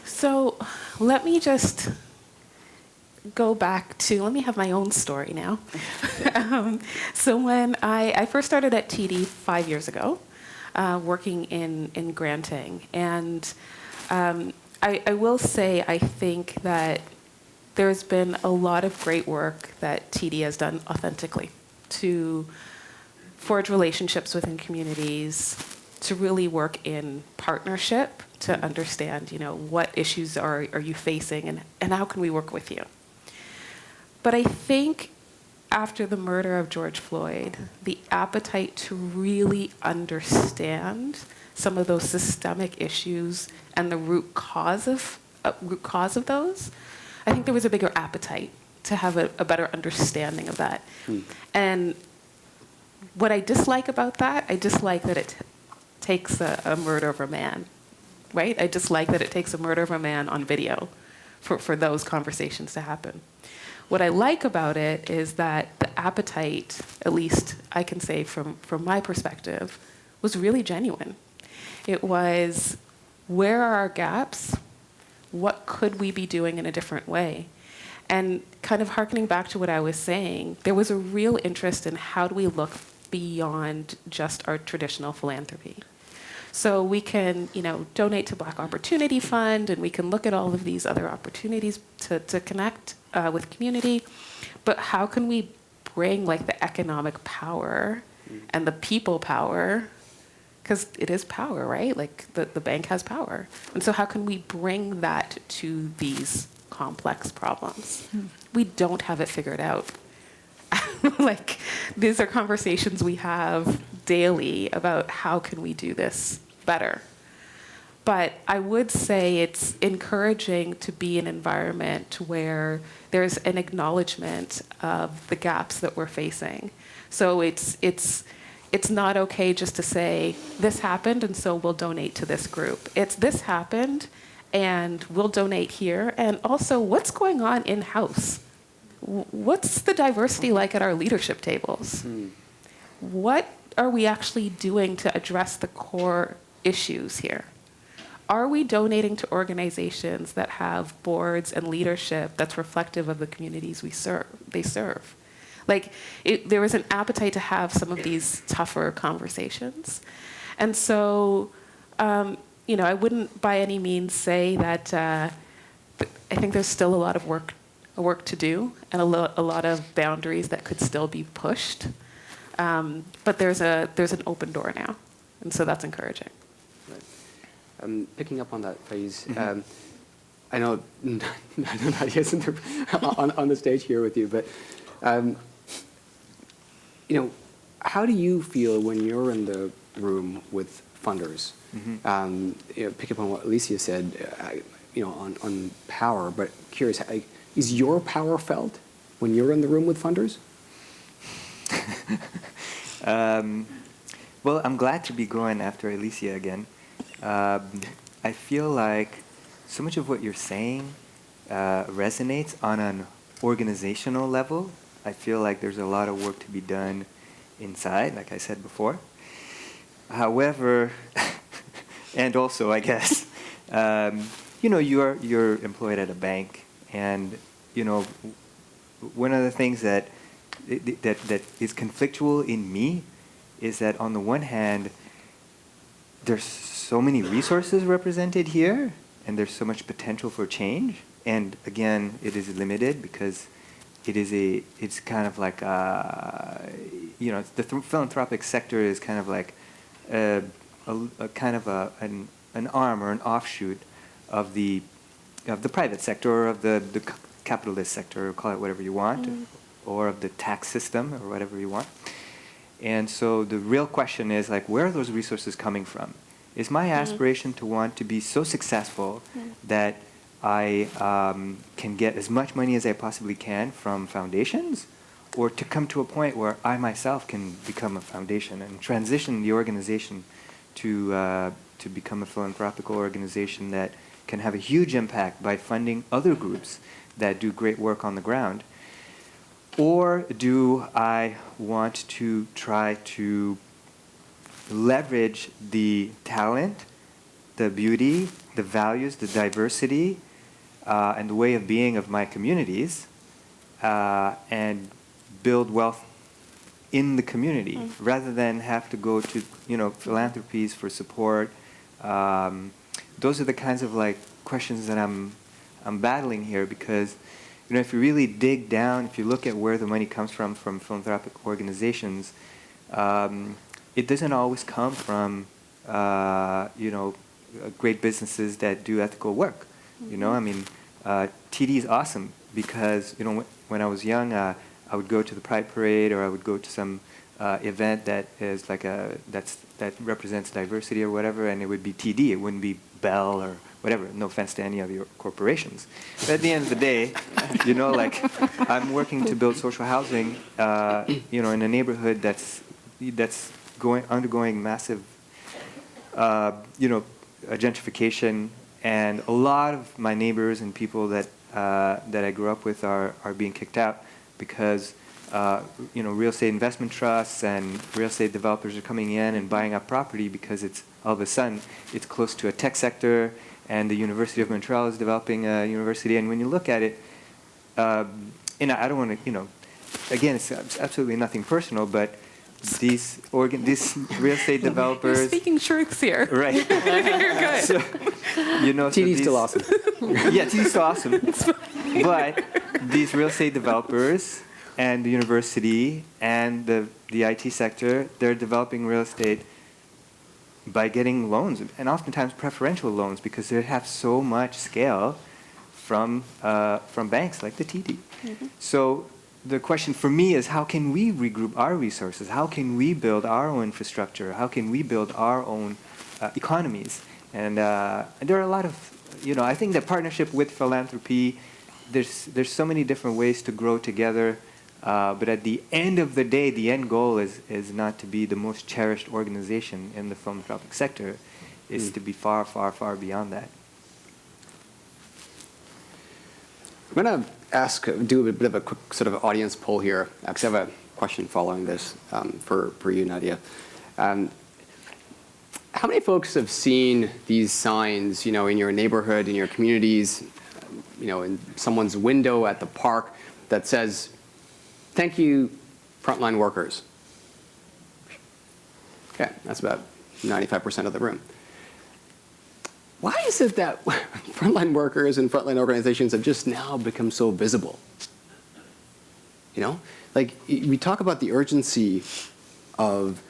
So let me just go back to, let me have my own story now. So when I first started at TD 5 years ago, working in granting, and I will say I think that there's been a lot of great work that TD has done authentically to forge relationships within communities, to really work in partnership, to understand, what issues are you facing and how can we work with you. But I think after the murder of George Floyd, the appetite to really understand some of those systemic issues and the root cause of those, I think there was a bigger appetite to have a better understanding of that. And what I dislike about that, I dislike that it takes a murder of a man, right? I dislike that it takes a murder of a man on video for those conversations to happen. What I like about it is that the appetite, at least I can say from my perspective, was really genuine. It was, where are our gaps? What could we be doing in a different way? And kind of hearkening back to what I was saying, there was a real interest in how do we look beyond just our traditional philanthropy. So we can, donate to Black Opportunity Fund, and we can look at all of these other opportunities to connect with community, but how can we bring the economic power and the people power, because it is power, right? The bank has power. And so how can we bring that to these complex problems? We don't have it figured out. These are conversations we have daily about how can we do this better. But I would say it's encouraging to be in an environment where there's an acknowledgement of the gaps that we're facing. So it's it's not okay just to say, this happened, and so we'll donate to this group. It's this happened, and we'll donate here. And also, what's going on in-house? What's the diversity like at our leadership tables? What are we actually doing to address the core issues here? Are we donating to organizations that have boards and leadership that's reflective of the communities they serve? Like, there was an appetite to have some of these tougher conversations. And so, I wouldn't by any means say that, I think there's still a lot of work to do and a lot of boundaries that could still be pushed. But there's an open door now, and so that's encouraging. Right. Picking up on that, Faiz, I know Nadia's on the stage here with you, but how do you feel when you're in the room with funders? Pick up on what Alicia said, on power, but curious, is your power felt when you're in the room with funders? Well, I'm glad to be going after Alicia again. I feel like so much of what you're saying resonates on an organizational level. I feel like there's a lot of work to be done inside, like I said before. However, and also, I guess, you're employed at a bank, and one of the things that is conflictual in me is that on the one hand, there's so many resources represented here, and there's so much potential for change. And again, it is limited because it's kind of like, the philanthropic sector is kind of like a kind of an arm or an offshoot of the private sector, or of the capitalist sector, or call it whatever you want, or of the tax system, or whatever you want. And so the real question is, like, where are those resources coming from? Is my aspiration to want to be so successful that I can get as much money as I possibly can from foundations, or to come to a point where I myself can become a foundation and transition the organization to become a philanthropic organization that can have a huge impact by funding other groups that do great work on the ground? Or do I want to try to leverage the talent, the beauty, the values, the diversity, and the way of being of my communities, and build wealth in the community, rather than have to go to philanthropies for support? Those are the kinds of questions that I'm battling here, because if you really dig down, if you look at where the money comes from philanthropic organizations, it doesn't always come from great businesses that do ethical work. TD is awesome because when I was young, I would go to the Pride Parade, or I would go to some event that is that represents diversity or whatever, and it would be TD. It wouldn't be Bell or whatever. No offense to any of your corporations, but at the end of the day, I'm working to build social housing, in a neighborhood that's undergoing massive, gentrification, and a lot of my neighbors and people that I grew up with are being kicked out because real estate investment trusts and real estate developers are coming in and buying up property because it's all of a sudden it's close to a tech sector, and the University of Montreal is developing a university. And when you look at it, and I don't want to, again, it's absolutely nothing personal, but these real estate developers. You're speaking truths here. Right. You're good. So, TD's still awesome. Yeah, TD's still awesome. But these real estate developers and the university and the IT sector, they're developing real estate by getting loans, and oftentimes preferential loans, because they have so much scale from banks like the TD. So the question for me is, how can we regroup our resources? How can we build our own infrastructure? How can we build our own economies? And there are a lot of, I think that partnership with philanthropy, there's so many different ways to grow together. But at the end of the day, the end goal is not to be the most cherished organization in the philanthropic sector, is to be far, far, far beyond that. I'm going to do a bit of a quick sort of audience poll here, because I have a question following this for you, Nadia. How many folks have seen these signs, in your neighborhood, in your communities, in someone's window at the park that says, "Thank you, frontline workers"? Okay, that's about 95% of the room. Why is it that frontline workers and frontline organizations have just now become so visible? Like, we talk about the urgency of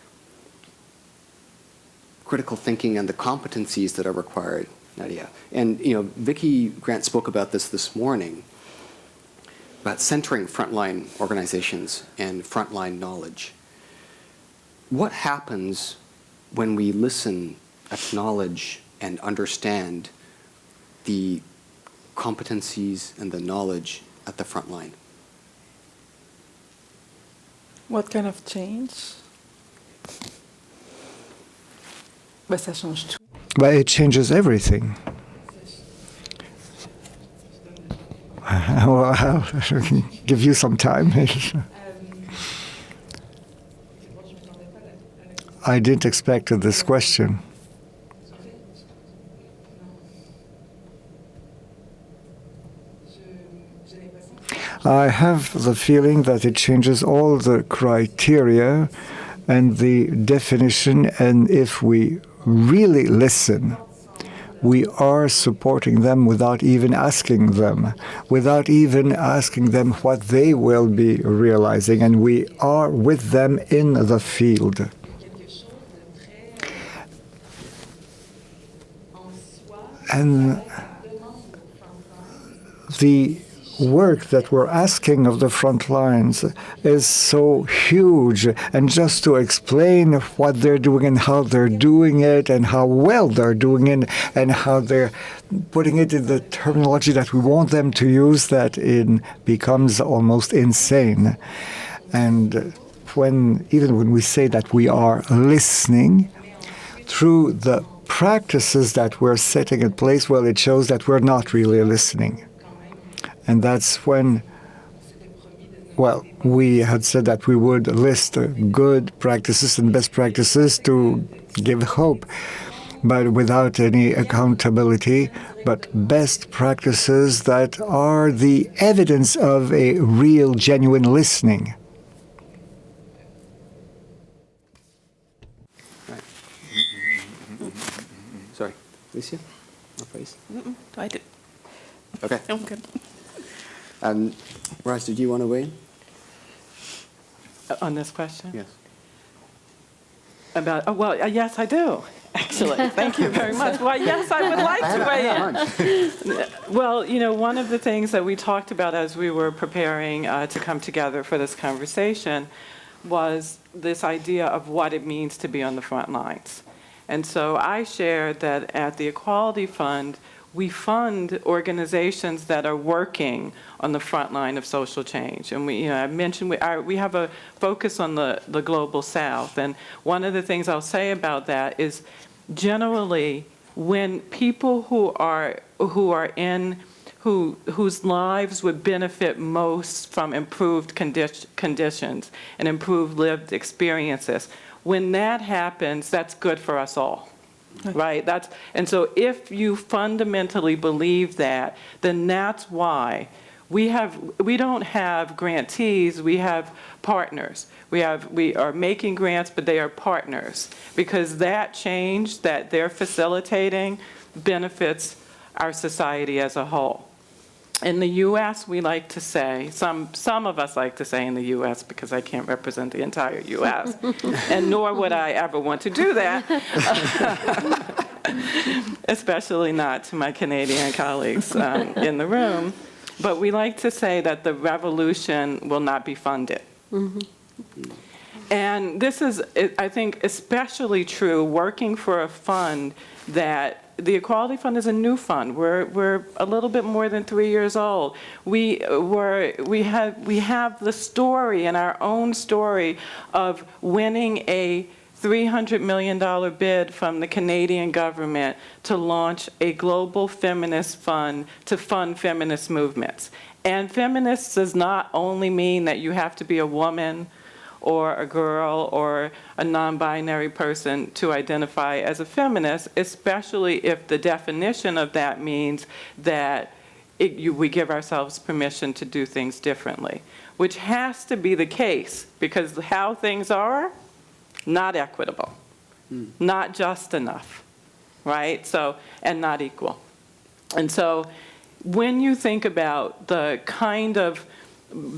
critical thinking and the competencies that are required, Nadia. And, Vicki Grant spoke about this morning, about centering frontline organizations and frontline knowledge. What happens when we listen, acknowledge, and understand the competencies and the knowledge at the front line? What kind of change? Bah, ça change tout. But it changes everything. Well, I'll give you some time. I didn't expect this question. I have the feeling that it changes all the criteria and the definition, and if we really listen, we are supporting them without even asking them what they will be realizing, and we are with them in the field. And the work that we're asking of the front lines is so huge, and just to explain what they're doing and how they're doing it and how well they're doing it and how they're putting it in the terminology that we want them to use, that it becomes almost insane. And even when we say that we are listening through the practices that we're setting in place, well, it shows that we're not really listening. And that's when, we had said that we would list good practices and best practices to give hope, but without any accountability, but best practices that are the evidence of a real, genuine listening. Right. Sorry, Alicia? No, please. I did. Okay. I'm good. Raj, did you want to weigh in? On this question? Yes. Yes, I do, actually. Thank you very much. Well, yes, I would like to weigh in. Well, one of the things that we talked about as we were preparing to come together for this conversation was this idea of what it means to be on the front lines. And so I shared that at the Equality Fund, we fund organizations that are working on the front line of social change. And I mentioned we have a focus on the global south. And one of the things I'll say about that is generally when people whose lives would benefit most from improved conditions and improved lived experiences, when that happens, that's good for us all. Right? And so if you fundamentally believe that, then that's why we don't have grantees, we have partners. We are making grants, but they are partners, because that change that they're facilitating benefits our society as a whole. In the U.S., we like to say, some of us like to say in the U.S., because I can't represent the entire U.S., and nor would I ever want to do that, especially not to my Canadian colleagues in the room. But we like to say that the revolution will not be funded. Mm-hmm. And this is, I think, especially true working for a fund that the Equality Fund is a new fund. We're a little bit more than 3 years old. We have the story, and our own story, of winning a $300 million bid from the Canadian government to launch a global feminist fund to fund feminist movements. And feminist does not only mean that you have to be a woman or a girl or a non-binary person to identify as a feminist, especially if the definition of that means that we give ourselves permission to do things differently, which has to be the case because how things are, not equitable, not just enough, right? So, and not equal. And so when you think about the kind of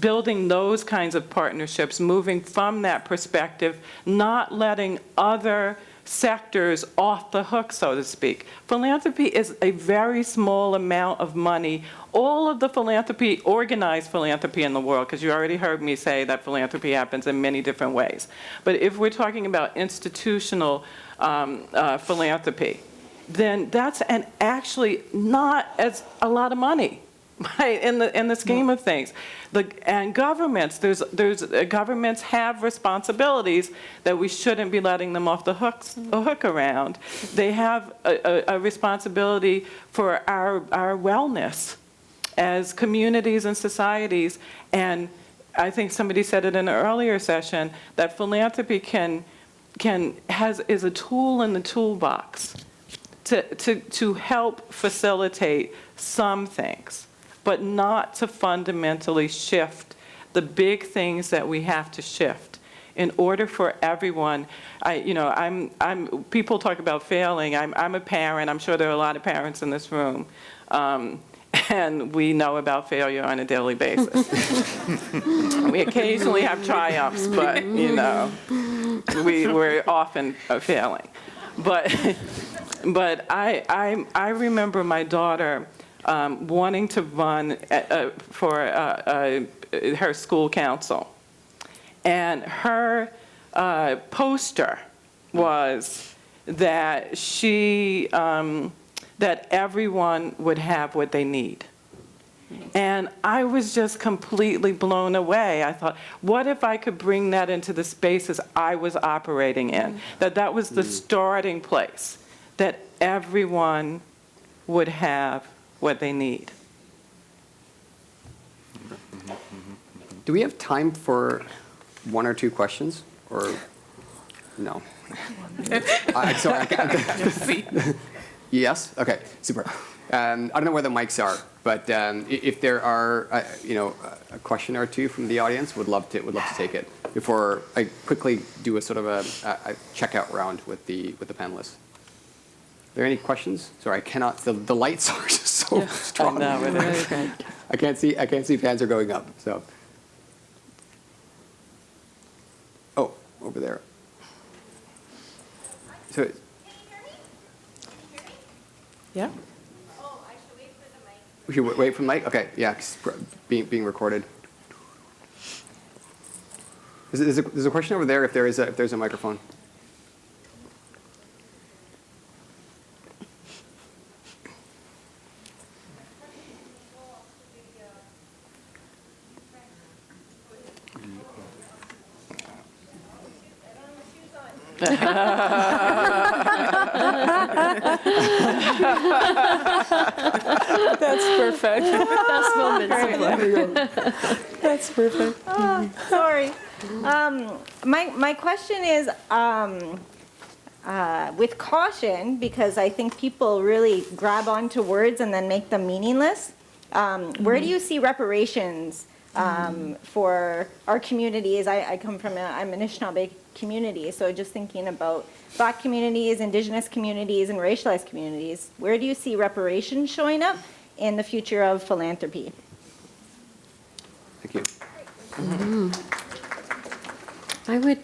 building those kinds of partnerships, moving from that perspective, not letting other sectors off the hook, so to speak. Philanthropy is a very small amount of money. All of the philanthropy, organized philanthropy in the world, because you already heard me say that philanthropy happens in many different ways. But if we're talking about institutional philanthropy, then that's actually not as a lot of money, right, in the scheme of things. And governments, governments have responsibilities that we shouldn't be letting them off the hook around. They have a responsibility for our wellness as communities and societies. And I think somebody said it in an earlier session that philanthropy is a tool in the toolbox to help facilitate some things, but not to fundamentally shift the big things that we have to shift in order for everyone. People talk about failing. I'm a parent. I'm sure there are a lot of parents in this room. And we know about failure on a daily basis. We occasionally have triumphs, but, we're often failing. But I remember my daughter wanting to run for her school council. And her poster was that that everyone would have what they need. And I was just completely blown away. I thought, what if I could bring that into the spaces I was operating in? That was the starting place, that everyone would have what they need. Do we have time for one or two questions, or no? Yes? Okay, super. I don't know where the mics are, but if there are, a question or two from the audience, would love to take it before I quickly do a sort of a checkout round with the panelists. Are there any questions? Sorry, I cannot. The lights are just so strong. I can't see if hands are going up. So, over there. So. Yeah. Oh, I should wait for the mic. We should wait for the mic? Okay, yeah, being recorded. There's a question over there if there's a microphone. That's perfect. Best moment. That's perfect. Oh, sorry. My question is with caution, because I think people really grab onto words and then make them meaningless. Where do you see reparations for our communities? I'm an Anishinaabe community, so just thinking about Black communities, Indigenous communities, and racialized communities. Where do you see reparations showing up in the future of philanthropy? Thank you. I would,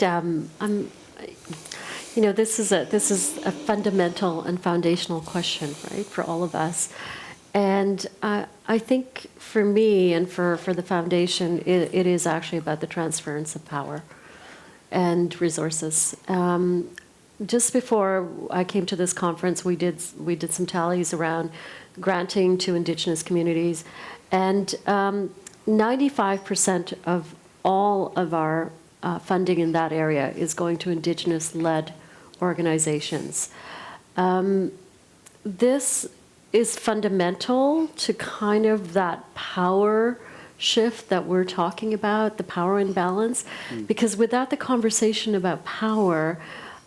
this is a fundamental and foundational question, right, for all of us. And I think for me and for the foundation, it is actually about the transference of power. and resources. Just before I came to this conference, we did some tallies around granting to Indigenous communities, and 95% of all of our funding in that area is going to Indigenous-led organizations. This is fundamental to kind of that power shift that we're talking about, the power imbalance, because without the conversation about power,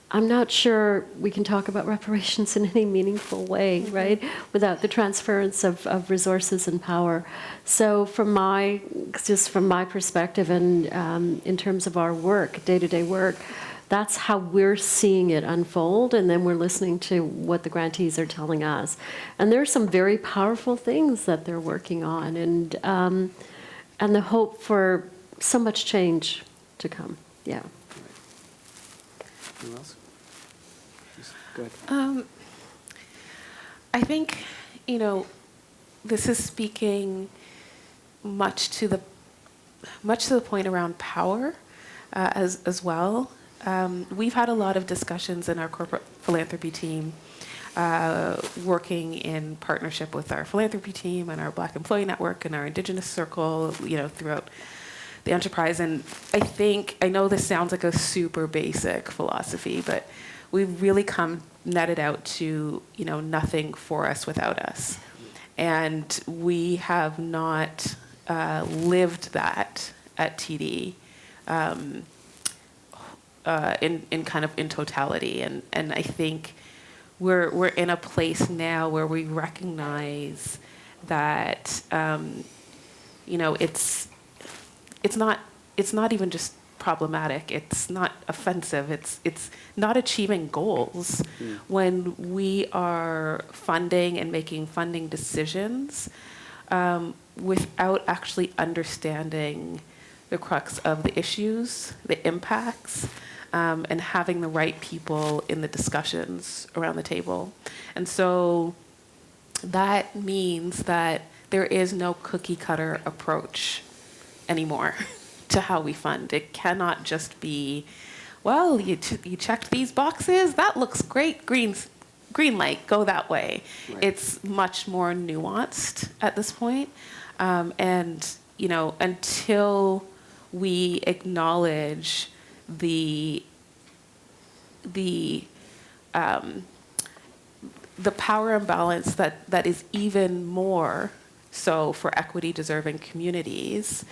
I'm not sure we can talk about reparations in any meaningful way, right? Without the transference of resources and power. So from my perspective and in terms of our work, day-to-day work, that's how we're seeing it unfold, and then we're listening to what the grantees are telling us. And there are some very powerful things that they're working on, and the hope for so much change to come. Yeah. Anyone else? Go ahead. I think, this is speaking much to the point around power as well. We've had a lot of discussions in our corporate philanthropy team, working in partnership with our philanthropy team and our Black Employee Network and our Indigenous Circle, throughout the enterprise. And I know this sounds like a super basic philosophy, but we've really netted out to, nothing for us without us. And we have not lived that at TD in totality. And I think we're in a place now where we recognize that, it's not even just problematic. It's not offensive. It's not achieving goals when we are funding and making funding decisions without actually understanding the crux of the issues, the impacts, and having the right people in the discussions around the table. And so that means that there is no cookie cutter approach anymore to how we fund. It cannot just be, well, you checked these boxes, that looks great, green light, go that way. Right. It's much more nuanced at this point. And, until we acknowledge the power imbalance that is even more so for equity-deserving communities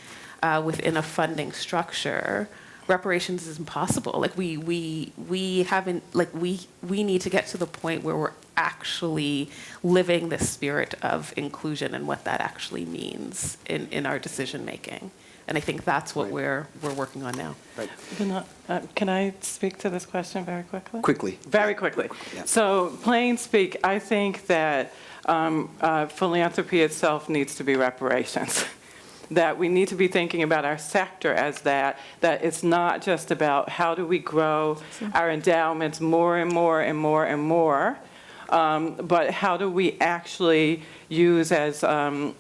within a funding structure, reparations is impossible. Like we haven't, we need to get to the point where we're actually living the spirit of inclusion and what that actually means in our decision making. And I think that's what we're working on now. Right. Vinod, can I speak to this question very quickly? Quickly. Very quickly. Yeah. So, plain speak, I think that philanthropy itself needs to be reparations. That we need to be thinking about our sector as that it's not just about how do we grow our endowments more and more and more and more, but how do we actually use, as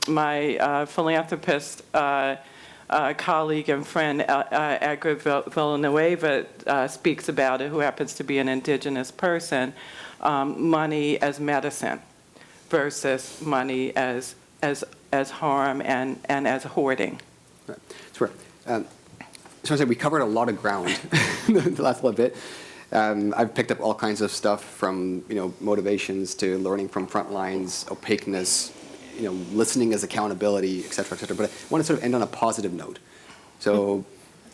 my philanthropist colleague and friend Edgar Villanueva speaks about it, who happens to be an Indigenous person, money as medicine versus money as harm and as hoarding. Right. So I say we covered a lot of ground the last little bit. I've picked up all kinds of stuff from motivations to learning from front lines, opaqueness, listening as accountability, et cetera, et cetera. But I want to sort of end on a positive note. So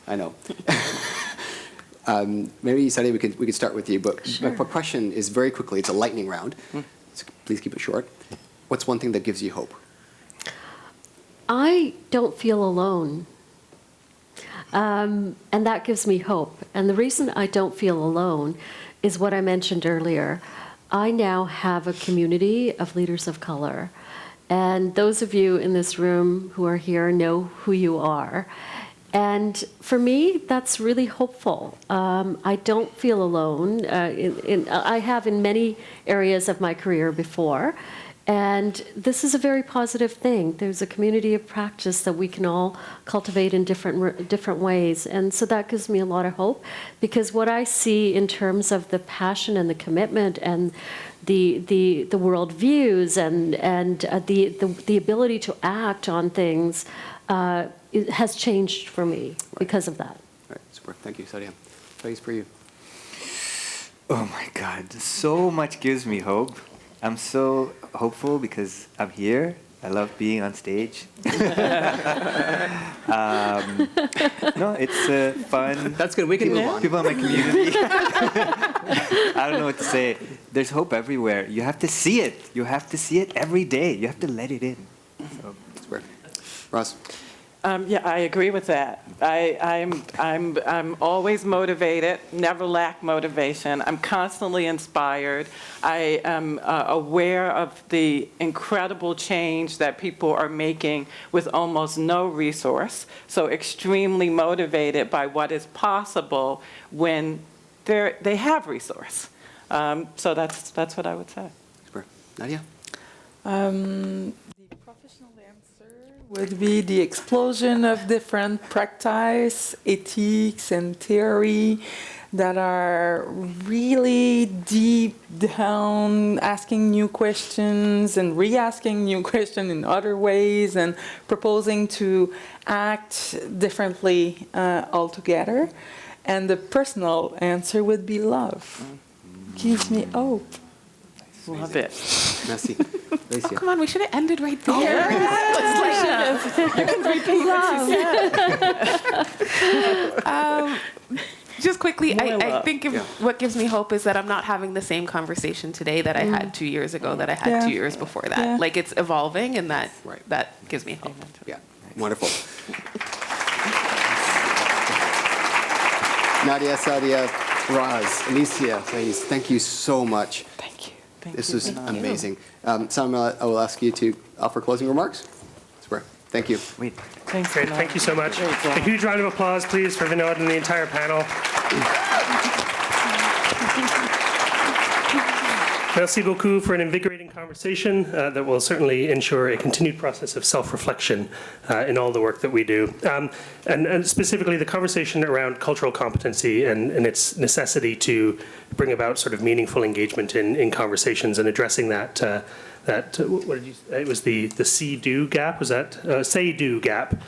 I know. Maybe Sadia, we could start with you. But sure. My question is very quickly. It's a lightning round. So please keep it short. What's one thing that gives you hope? I don't feel alone. And that gives me hope. And the reason I don't feel alone is what I mentioned earlier. I now have a community of leaders of color. And those of you in this room who are here know who you are. And for me, that's really hopeful. I don't feel alone. I have in many areas of my career before. And this is a very positive thing. There's a community of practice that we can all cultivate in different ways. And so that gives me a lot of hope, because what I see in terms of the passion and the commitment and the world views and the ability to act on things it has changed for me because of that. All right, super. Thank you, Sadia. Faiz, for you. Oh my God, so much gives me hope. I'm so hopeful because I'm here. I love being on stage. No, it's fun. That's good. We can move on. People in my community. I don't know what to say. There's hope everywhere. You have to see it. You have to see it every day. You have to let it in. So, Super. Ross? Yeah, I agree with that. I'm always motivated, never lack motivation. I'm constantly inspired. I am aware of the incredible change that people are making with almost no resource. So extremely motivated by what is possible when they have resource. So that's what I would say. Super. Nadia? Would be the explosion of different practice, ethics, and theory that are really deep down, asking new questions and re-asking new questions in other ways and proposing to act differently altogether. And the personal answer would be love. Gives me hope. Love it. Merci. Alicia. Oh, come on, we should have ended right there. You can repeat what you said. Just quickly, I think what gives me hope is that I'm not having the same conversation today that I had 2 years ago, that I had 2 years before that. Yeah. Like, it's evolving, and that gives me hope. Yeah, wonderful. Nadia, Sadia, Raz, Alicia, Faiz, thank you so much. This was amazing. Zaman, I will ask you to offer closing remarks. Super. Thank you. Thanks. Great. Thank you so much. A huge round of applause, please, for Vinod and the entire panel. Merci beaucoup for an invigorating conversation that will certainly ensure a continued process of self-reflection in all the work that we do. And specifically the conversation around cultural competency and its necessity to bring about sort of meaningful engagement in conversations and addressing that what did you say? It was the see-do gap, was that? Say-do gap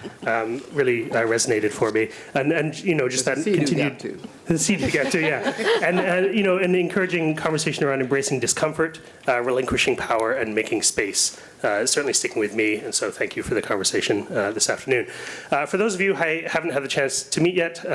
really resonated for me. And you know, just that continued... The see-do gap too, yeah. And you know, an encouraging conversation around embracing discomfort, relinquishing power, and making space. Certainly sticking with me, and so thank you for the conversation this afternoon. For those of you I haven't had the chance to meet yet,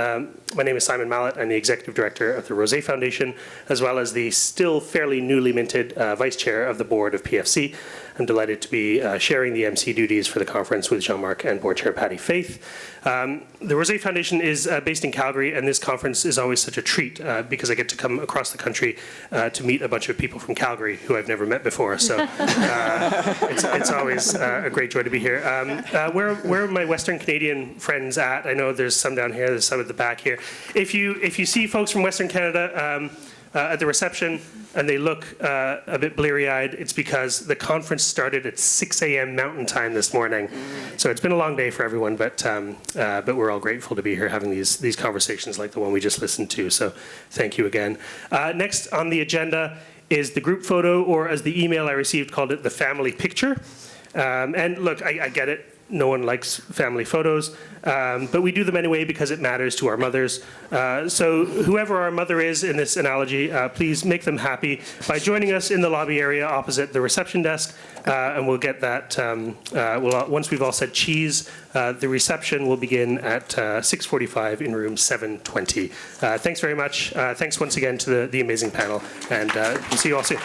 my name is Simon Mallet. I'm the Executive Director of the Rosé Foundation, as well as the still fairly newly minted Vice Chair of the Board of PFC. I'm delighted to be sharing the MC duties for the conference with Jean-Marc and Board Chair Patty Faith. The Rosé Foundation is based in Calgary, and this conference is always such a treat because I get to come across the country to meet a bunch of people from Calgary who I've never met before. So it's always a great joy to be here. Where are my Western Canadian friends at? I know there's some down here, there's some at the back here. If you see folks from Western Canada at the reception and they look a bit bleary-eyed, it's because the conference started at 6 a.m. Mountain Time this morning. So it's been a long day for everyone, but we're all grateful to be here having these conversations like the one we just listened to. So thank you again. Next on the agenda is the group photo, or as the email I received called it, the family picture. And look, I get it. No one likes family photos, but we do them anyway because it matters to our mothers. So whoever our mother is in this analogy, please make them happy by joining us in the lobby area opposite the reception desk, and we'll get that, once we've all said cheese, the reception will begin at 6:45 in room 720. Thanks very much. Thanks once again to the amazing panel, and we'll see you all soon.